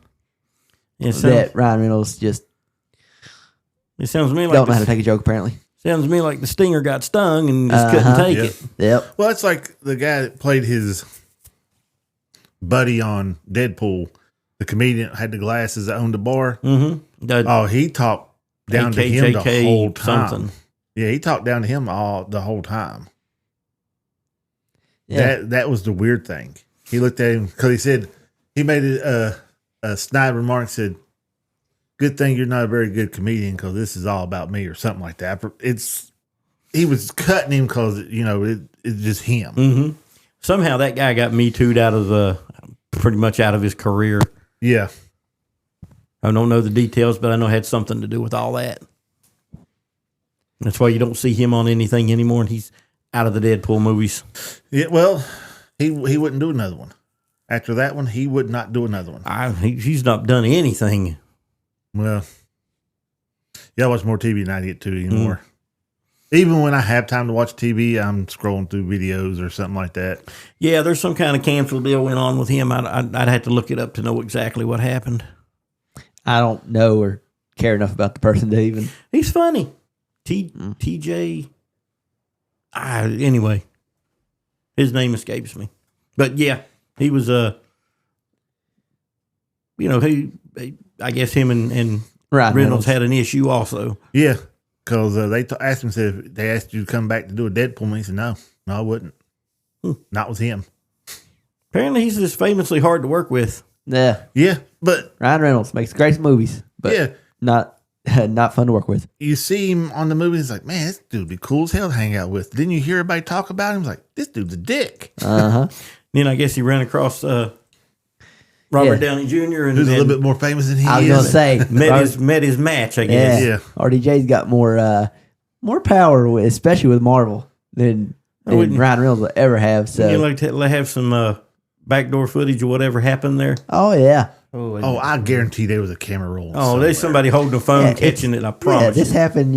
that Ryan Reynolds just it sounds to me like don't know how to take a joke, apparently. Sounds to me like the stinger got stung and just couldn't take it. Yep. Well, it's like the guy that played his buddy on Deadpool, the comedian that had the glasses that owned the bar. Mm-hmm. He talked down to him the whole time. Something. Yeah, he talked down to him the whole time. Yeah. That was the weird thing. He looked at him because he said he made a snide remark. Said, "Good thing you're not a very good comedian because this is all about me," or something like that. He was cutting him because it's just him. Mm-hmm. Somehow that guy got Me Too'd out of pretty much out of his career. Yeah, I don't know the details, but I know it had something to do with all that. That's why you don't see him on anything anymore, and he's out of the Deadpool movies. Yeah. Well, he wouldn't do another one. After that one, he would not do another one. He's not done anything. Well, yeah, I watch more TV than I get to anymore. Even when I have time to watch TV, I'm scrolling through videos or something like that. Yeah, there's some kind of cancel deal went on with him. I'd have to look it up to know exactly what happened. I don't know or care enough about the person to even. He's funny. TJ. Anyway, his name escapes me. But yeah, he was I guess him and Ryan Reynolds had an issue also. Yeah, because they asked him, said if they asked you to come back to do a Deadpool movie. He said, no, I wouldn't. Not with him. Apparently, he's just famously hard to work with. Yeah. Yeah, but Ryan Reynolds makes great movies, but yeah, not fun to work with. you see him on the movie, it's like, man, this dude would be cool as hell to hang out with. Then you hear everybody talk about him, it's like, this dude's a dick. Then I guess he ran across Robert Downey Jr. and who's a little bit more famous than he I was is. going to say. met his match, I guess. Yeah. RDJ's got more power, especially with Marvel, than Ryan Reynolds will ever have. So You like to have some backdoor footage or whatever happened there? Oh, yeah. Oh, I guarantee there was a camera roll. There's somebody holding a phone catching it, I promise. Yeah, this happened,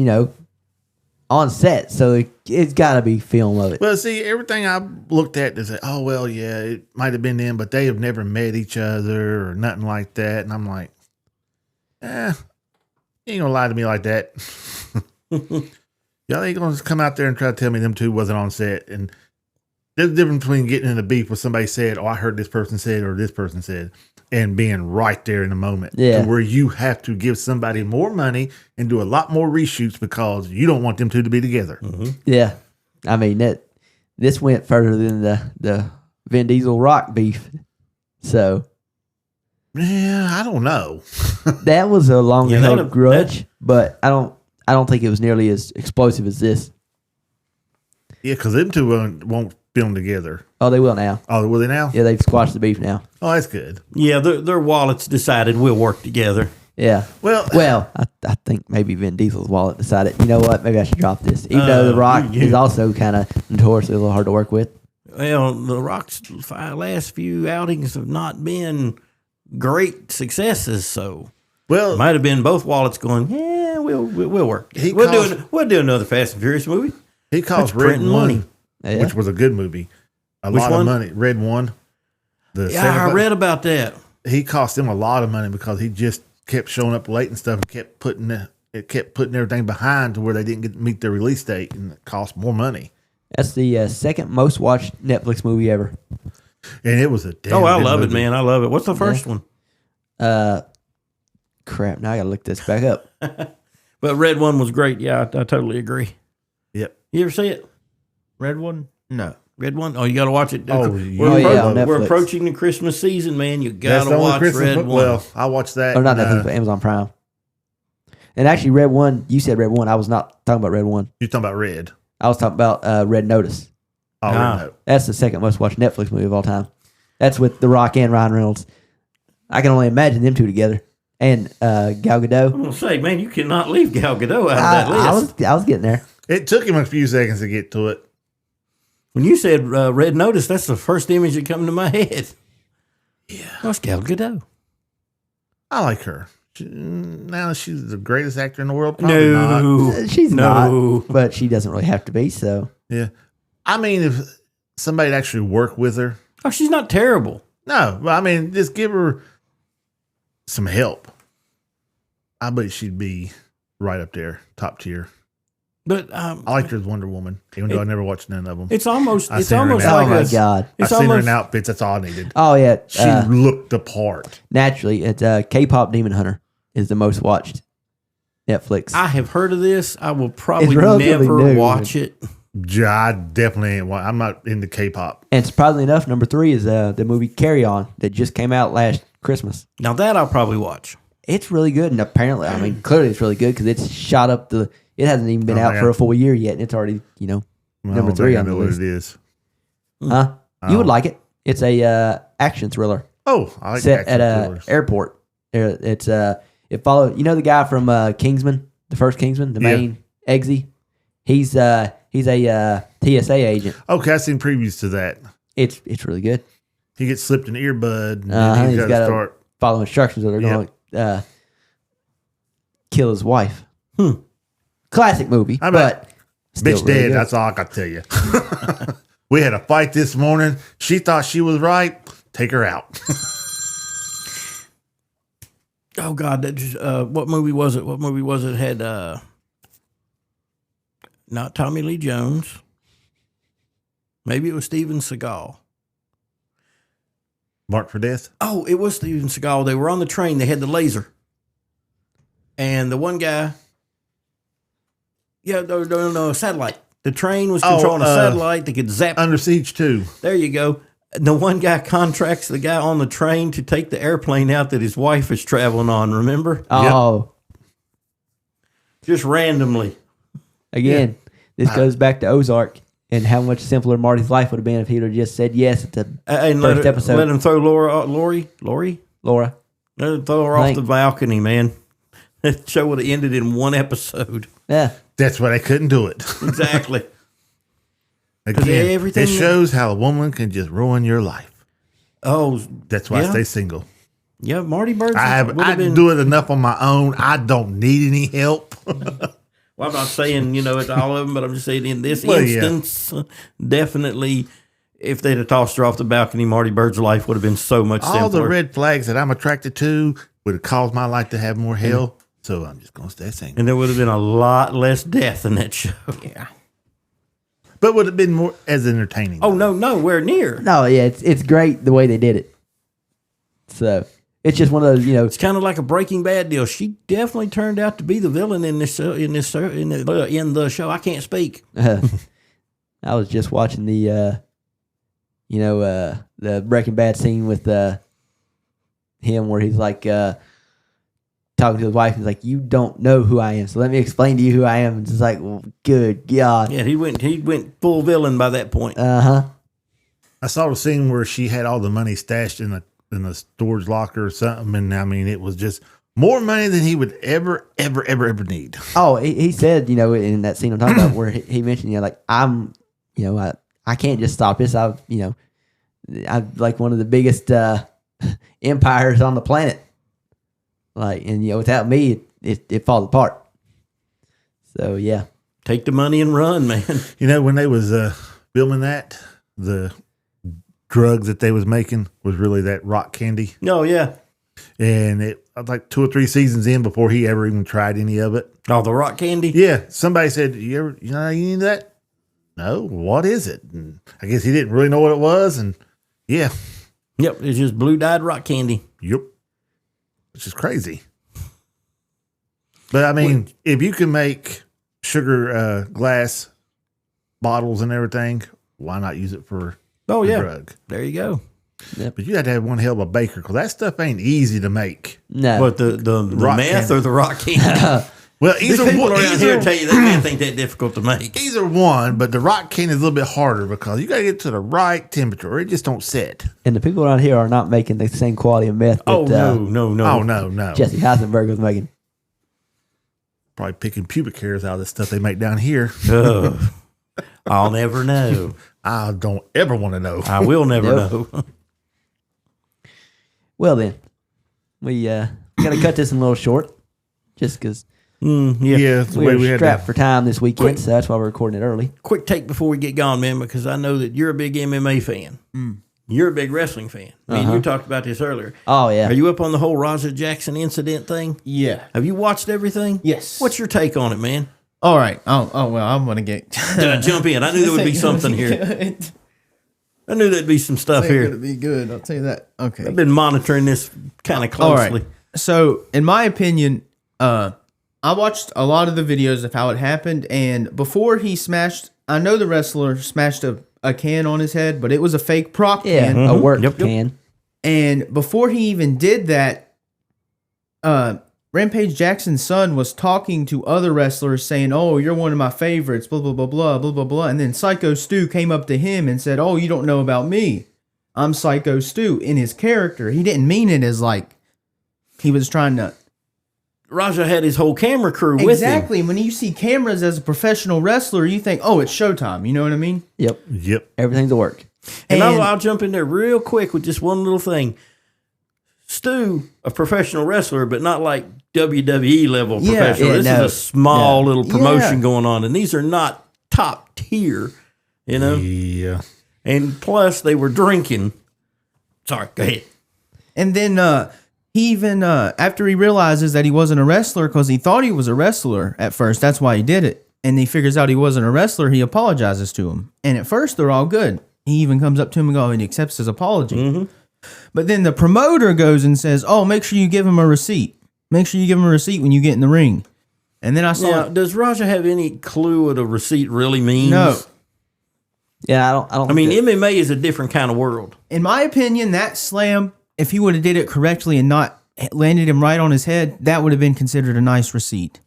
on set, so it's got to be film of it. Well, see, everything I looked at, they say, oh, well, yeah, it might have been them, but they have never met each other or nothing like that. And I'm like, you ain't going to lie to me like that. Y'all ain't going to come out there and try to tell me them two wasn't on set. And there's a difference between getting in a beef with somebody said, oh, I heard this person said, or this person said, and being right there in the moment. Yeah. To where you have to give somebody more money and do a lot more reshoots because you don't want them two to be together. Mm-hmm. Yeah. I mean, this went further than the Vin Diesel Rock beef. So. Yeah, I don't know. That was a longer held grudge, that, but I don't think it was nearly as explosive as this. Yeah, because them two won't film together. Oh, they will now. Oh, will they now? Yeah, they've squashed the beef now. Oh, that's good. Yeah, their wallets decided we'll work together. Yeah. Well, I think maybe Vin Diesel's wallet decided, you know what, maybe I should drop this. Even though The Rock is also kind of notoriously a little hard to work with. Well, The Rock's last few outings have not been great successes, so it might have been both wallets going, yeah, we'll work. We'll do another Fast and Furious movie. He cost Red One, Yeah. which was a good movie. Which lot one? of money. Red One. I read about that. He cost him a lot of money because he just kept showing up late and stuff and kept putting everything behind to where they didn't get to meet their release date, and it cost more money. That's the second most watched Netflix movie ever. And it was a damn I good love movie. it, man. I love it. What's the first one? Crap, now I gotta look this back up. But Red One was great. Yeah, I totally agree. Yep. You ever see it? Red One? No. Red One? Oh, you got to watch it. Oh, on we're Netflix. approaching the Christmas season, man. You got That's the to only watch Christmas Red movie. One. Well, I watched that. Or not Netflix, but Amazon Prime. And actually, Red One, you said Red One. I was not talking about Red One. You're talking about Red. I was talking about Red Notice. Oh, Ah. no. That's the second most watched Netflix movie of all time. That's with The Rock and Ryan Reynolds. I can only imagine them two together. And Gal Gadot. I'm gonna say, man, you cannot leave Gal Gadot out of that list. I was getting there. It took him a few seconds to get to it. When you said Red Notice, that's the first image that come to my head. Yeah. What's Gal Gadot? I like her. Now she's the greatest actor in the world. Probably not. She's not, but she doesn't really have to be. So Yeah. I mean, if somebody actually worked with her. Oh, she's not terrible. No, but I mean, just give her some help. I bet she'd be right up there, top tier. But I liked her as Wonder Woman, even though I never watched none of them. It's almost I it's seen her almost now. like oh my a, god. I've It's seen her almost in outfits. That's all I needed. Oh yeah. She looked the part. Naturally, it's K-pop Demon Hunter is the most watched Netflix. I have heard of this. I will probably It's relatively never new. watch it. I definitely ain't. I'm not into K-pop. And surprisingly enough, number 3 is the movie Carry On that just came out last Christmas. Now that I'll probably watch. It's really good, and apparently, I mean, clearly it's really good because it's shot up the. It hasn't even been Oh, out man. for a full year yet, and it's already number 3 I on the know what list. it is. Huh? You would like it. It's a action thriller Oh, I like set action at a thrillers. airport. It's it follows the guy from Kingsman, the first Kingsman, the Yeah. main Eggsy. He's a TSA agent. Okay, I seen previews to that. It's really good. He gets slipped an earbud, and Uh-huh, then he's he's got to gotta- start. Follow instructions, or they're going to kill his wife. Classic movie, I but bet. still Bitch really dead. good. That's all I got to tell you. We had a fight this morning. She thought she was right. Take her out. Oh God, that just, what movie was it? What movie was it? Had not Tommy Lee Jones. Maybe it was Steven Seagal. Marked for death. Oh, it was Steven Seagal. They were on the train. They had the laser, and the one guy. Yeah, no, satellite. The train was controlling a satellite that could zap. Under Siege 2. There you go. The one guy contracts the guy on the train to take the airplane out that his wife is traveling on. Remember? Oh, Just randomly. again, this goes back to Ozark and how much simpler Marty's life would have been if he would have just said yes at the And first episode. let him throw Lori. Laura. Let him throw her off the balcony, man. That show would have ended in one episode. Yeah. That's why they couldn't do it. Exactly. Again, everything- it shows how a woman can just ruin your life. Oh, That's why I Yeah. stay single. yeah, Marty Bird. I do it enough on my own. I don't need any help. Well, I'm not saying, it's all of them, but I'm just saying in this Well, yeah. instance, definitely, if they'd have tossed her off the balcony, Marty Bird's life would have been so much simpler. All the red flags that I'm attracted to would have caused my life to have more hell. So I'm just going to stay single. And there would have been a lot less death in that show. Yeah. But would have been more as entertaining. Oh, no, nowhere near. No, yeah, it's great the way they did it. So it's just one of those, It's kind of like a Breaking Bad deal. She definitely turned out to be the villain in the show. I can't speak. I was just watching the Breaking Bad scene with him where he's like talking to his wife. He's like, "You don't know who I am, so let me explain to you who I am." It's just like, well, good God. Yeah, he went full villain by that point. I saw the scene where she had all the money stashed in a storage locker or something. And I mean, it was just more money than he would ever need. Oh, he said, in that scene I'm talking about where he mentioned, like, I'm can't just stop this. I'm like one of the biggest empires on the planet. Like, and without me, it falls apart. So yeah, Take the money and run, man. When they was filming that, the drugs that they was making was really that rock candy, Oh, yeah. and it like 2 or 3 seasons in before he ever even tried any of it. Oh, the rock candy? Yeah, somebody said, "You need that?" No, what is it? And I guess he didn't really know what it was, and yeah, Yep, it's just blue-dyed rock candy. yep, which is crazy. But I mean, if you can make sugar glass bottles and everything, why not use it for Oh, a yeah. drug? There you go. But you have to have one hell of a baker because that stuff ain't easy to make. no. But the Rock meth candy. or the rock candy? Well, These people around here tell you that man ain't that difficult to make. Either one, but the rock can is a little bit harder because you got to get to the right temperature or it just don't set. And the people around here are not making the same quality of meth that Oh, no. Jesse Heisenberg was making. Probably picking pubic hairs out of the stuff they make down here. I'll never know. I don't ever want to know. I will never know. Well, then, we got to cut this a little short just because Yeah, it's the way we we're had strapped to. for time this weekend, so that's why we're recording it early. Quick take before we get gone, man, because I know that you're a big MMA fan. You're a big wrestling fan. I mean, you talked about this earlier. Oh, yeah. Are you up on the whole Raja Jackson incident thing? Yeah. Have you watched everything? Yes. What's your take on it, man? All right. Oh, well, I'm going to get. Did I jump in? I knew there would be something here. I knew there'd be some stuff It's going here. to be good. I'll tell you that. Okay. I've been monitoring this kind of All closely. right. So, in my opinion, I watched a lot of the videos of how it happened, and before he smashed, I know the wrestler smashed a can on his head, but it was a fake prop Yeah, can. a work Yep. can. And before he even did that, Rampage Jackson's son was talking to other wrestlers saying, "Oh, you're one of my favorites, blah, blah, blah, blah, blah, blah, blah." And then Psycho Stu came up to him and said, "Oh, you don't know about me. I'm Psycho Stu," in his character. He didn't mean it as like he was trying to. Raja had his whole camera crew with him. Exactly. When you see cameras as a professional wrestler, you think, "Oh, it's showtime." You know what I mean? Yep. Yep. Everything's a work. And And- I'll jump in there real quick with just one little thing. Stu, a professional wrestler, but not like WWE level Yeah, professional. yeah, This no. is a small little promotion Yeah. going on, and these are not top tier, you know? Yeah. And plus, they were drinking. Sorry, go ahead. And then he even, after he realizes that he wasn't a wrestler, because he thought he was a wrestler at first, that's why he did it. And he figures out he wasn't a wrestler, he apologizes to him. And at first, they're all good. He even comes up to him and goes, and he accepts his apology. But then the promoter goes and says, "Oh, make sure you give him a receipt. Make sure you give him a receipt when you get in the ring." And then I saw, Now, does Raja have any clue what a receipt really means? no. Yeah, I don't. I mean, think that- MMA is a different kind of world. In my opinion, that slam, if he would have did it correctly and not landed him right on his head, that would have been considered a nice receipt.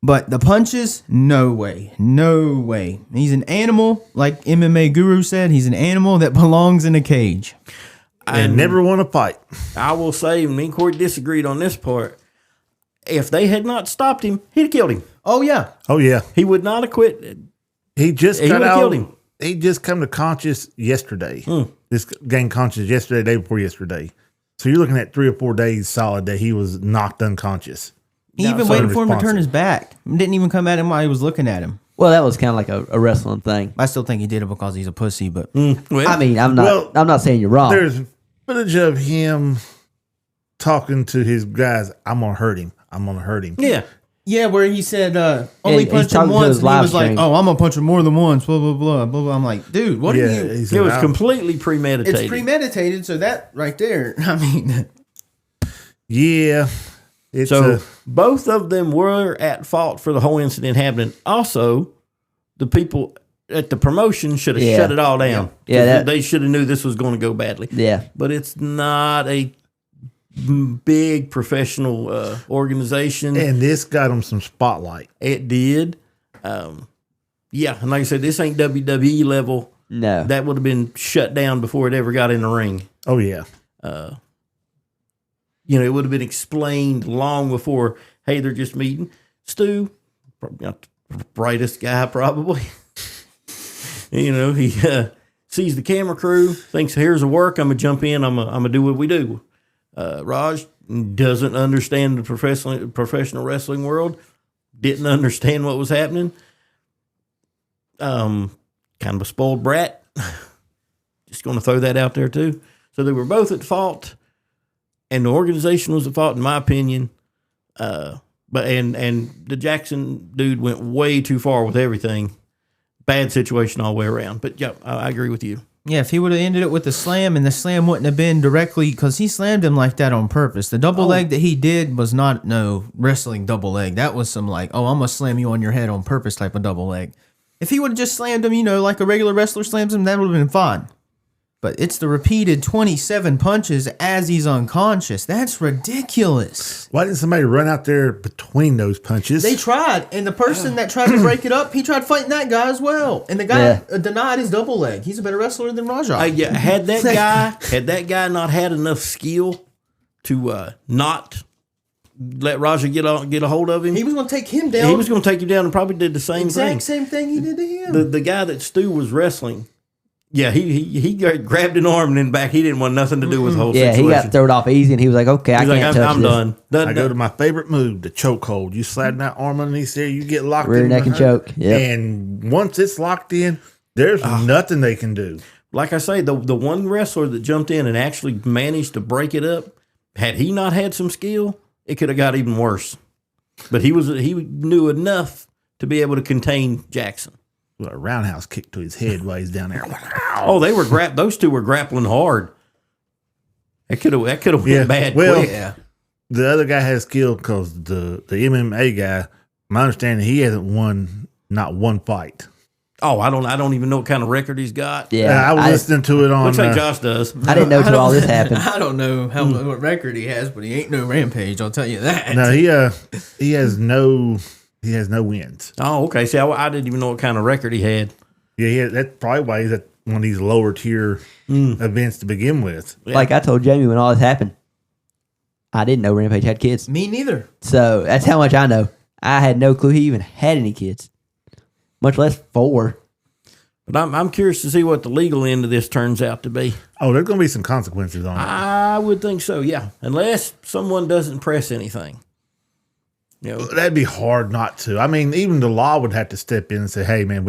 But the punches, no way. No way. He's an animal, like MMA Guru said, he's an animal that belongs in a cage. And never won a fight. I will say, me and Corey disagreed on this part. If they had not stopped him, he'd have killed him. Oh, yeah. Oh, yeah. He would not have quit. He just He got would've out. killed him. He just come to conscious yesterday. This gained conscious yesterday, day before yesterday. So you're looking at 3 or 4 days solid that he was knocked unconscious. He even waited for him to turn his back. Didn't even come at him while he was looking at him. Well, that was kind of like a wrestling thing. I still think he did it because he's a pussy, but Well, I mean, I'm not saying you're wrong. There's footage of him talking to his guys. I'm gonna hurt him. I'm gonna hurt him. yeah. yeah, where he said Yeah, only he's punch him talking to once, his and he live was like, stream. "Oh, I'm gonna punch him more than once." Blah blah blah blah blah. I'm like, dude, what are you? he It said, was "I'm-" completely premeditated. It's premeditated, so that right there. I mean, Yeah. It's So both of them were at fault for the whole incident happening. Also, the people at the promotion should have Yeah. shut it all down. Yeah, that- they should have knew this was going to go badly. Yeah. But it's not a big professional organization. and this got him some spotlight. It did. Yeah, and like I said, this ain't WWE level. No. That would have been shut down before it ever got in the ring. Oh yeah. You know, it would have been explained long before, hey, they're just meeting. Stu, probably not the brightest guy, probably. You know, he sees the camera crew, thinks, here's the work, I'm going to jump in, I'm going to do what we do. Raj doesn't understand the professional wrestling world, didn't understand what was happening. Kind of a spoiled brat. Just going to throw that out there, too. So they were both at fault. And the organization was at fault, in my opinion. But the Jackson dude went way too far with everything. Bad situation all the way around. But yeah, I agree with you. yeah, if he would have ended it with the slam, and the slam wouldn't have been directly because he slammed him like that on purpose. The double leg that he did was not no wrestling double leg. That was some like, oh, I'm gonna slam you on your head on purpose type of double leg. If he would have just slammed him, you know, like a regular wrestler slams him, that would have been fine. but it's the repeated 27 punches as he's unconscious. That's ridiculous. Why didn't somebody run out there between those punches? They tried, and the person that tried to break it up, he tried fighting that guy as well. And the guy denied his double leg. He's a better wrestler than Raja. Yeah, had that guy not had enough skill to not let Raja get a hold of him, he was going to take him down. He was going to take him down and probably did the same thing. Same thing he did to him. The guy that Stu was wrestling, yeah, he grabbed an arm and then back. He didn't want nothing to do with the whole situation. He got thrown off easy, and he was like, "Okay, I can't touch I'm this." done. I go to my favorite move, the chokehold. You slide that arm underneath there, you get locked Rear in. neck and choke. Yep. And once it's locked in, there's nothing they can do. Like I say, the one wrestler that jumped in and actually managed to break it up, had he not had some skill, it could have got even worse. But he knew enough to be able to contain Jackson. A roundhouse kick to his head while he's down there. Oh, those two were grappling hard. That could have went bad quick. Yeah. The other guy has skill because the MMA guy, my understanding, he hasn't won not one fight. Oh, I don't even know what kind of record he's got. Yeah, I was listening to it on. Looks like Josh does. I didn't know till all this happened. I don't know what record he has, but he ain't no Rampage. I'll tell you that. No, he has no wins. Oh, okay. See, I didn't even know what kind of record he had. Yeah, that's probably why he's at one of these lower tier events to begin with. Yeah. Like I told Jamie when all this happened, I didn't know Rampage had kids. Me neither. So that's how much I know. I had no clue he even had any kids, much less 4. But I'm curious to see what the legal end of this turns out to be. Oh, there's going to be some consequences on it. I would think so, yeah. Unless someone doesn't press anything. You know, That'd be hard not to. I mean, even the law would have to step in and say, "Hey, man,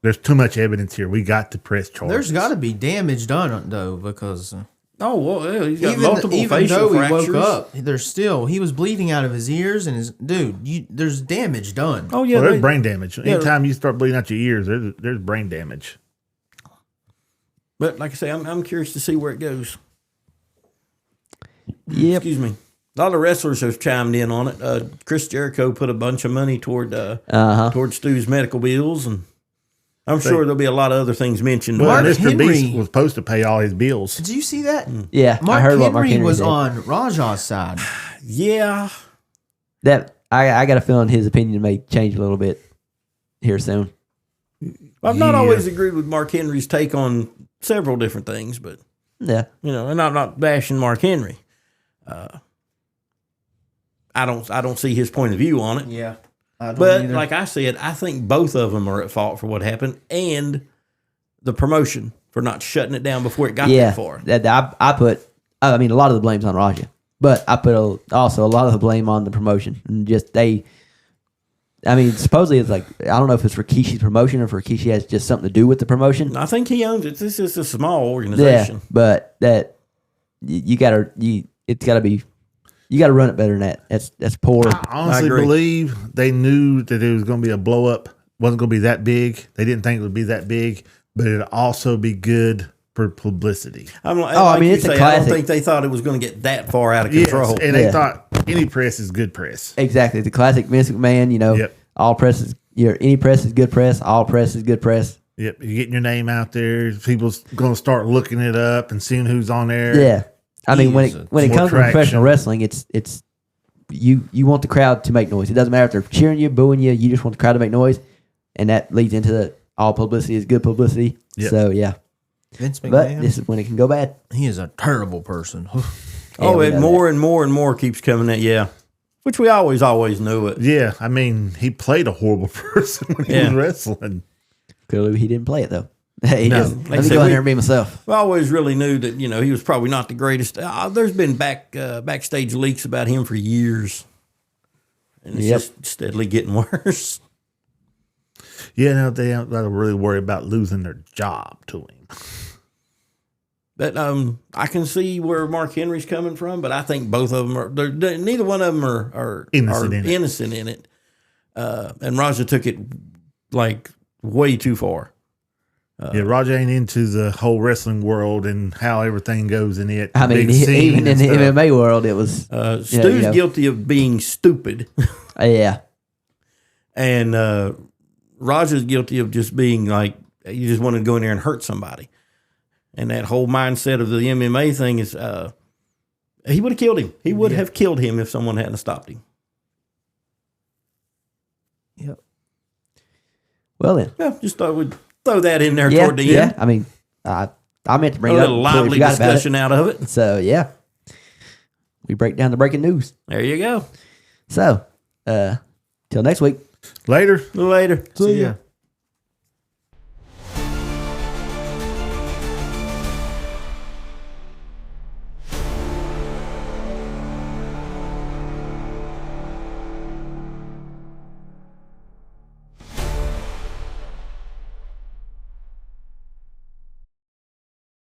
there's too much evidence here. We got to press charges." There's got to be damage done though, because he's got multiple even facial though he fractures. woke up, he was bleeding out of his ears and there's damage done. Oh yeah, Well, there's brain damage. Anytime you start bleeding out your ears, there's brain damage. but like I say, I'm curious to see where it goes. Yep. Excuse me. A lot of wrestlers have chimed in on it. Chris Jericho put a bunch of money toward Stu's medical bills, and I'm sure there'll be a lot of other things mentioned. Well, Mark Mr. Henry- Beast was supposed to pay all his bills. Did you see that? Yeah, Mark I heard Henry what Mark Henry was said. on Raja's side. Yeah. That I got a feeling his opinion may change a little bit here soon. I've not always agreed with Mark Henry's take on several different things, but Yeah, and I'm not bashing Mark Henry. I don't see his point of view on it. Yeah. I don't But either. like I said, I think both of them are at fault for what happened, and the promotion for not shutting it down before it got yeah. that far. I mean, a lot of the blame's on Raja, but I put also a lot of the blame on the promotion and just supposedly it's like, I don't know if it's Rikishi's promotion or if Rikishi has just something to do with the promotion. I think he owns it. This is a small Yeah, organization. but you gotta run it better than that. That's poor. I honestly agree. believe they knew that it was going to be a blow up. Wasn't going to be that big. They didn't think it would be that big, but it'd also be good for publicity. I'm like, I mean, it's a I classic. don't think they thought it was going to get that far out of control. Yes, and they thought any press is good press. Exactly, the classic Vince McMahon. Yep. All press is any press is good press. All press is good press. Yep, you're getting your name out there. People's going to start looking it up and seeing who's on there. Yeah, I mean when it more comes to traction. professional wrestling, it's you want the crowd to make noise. It doesn't matter if they're cheering you, booing you. You just want the crowd to make noise, and that leads into the all publicity is good publicity. Yep. So yeah, Vince but McMahon, this is when it can go bad. he is a terrible person. We And know more and more and more keeps coming at which we always knew it. Yeah, I mean, he played a horrible person when he was wrestling. Clearly, he didn't play it though. He No, just, like I let me said, go in there and be myself. We always really knew that he was probably not the greatest. There's been backstage leaks about him for years, and it's just steadily getting worse. Yeah, no, they don't got to really worry about losing their job to him. But I can see where Mark Henry's coming from, but I think both of them neither one of them are innocent in it. And Raja took it like way too far. Yeah, Raja ain't into the whole wrestling world and how everything goes in it. I mean, Big scene even in and the stuff. MMA world, it was Stu's guilty of being stupid, yeah. and Raja's guilty of just being like, you just wanted to go in there and hurt somebody. and that whole mindset of the MMA thing is, he would have killed him. He would have killed him if someone hadn't stopped him. Yep. Well then. Yeah, just thought we'd throw that in there toward the end. I mean, I meant to bring A it up. little Completely lively forgot about it. discussion out of it. So yeah, we break down the breaking news. There you go. So, till next week. Later. Later. See ya.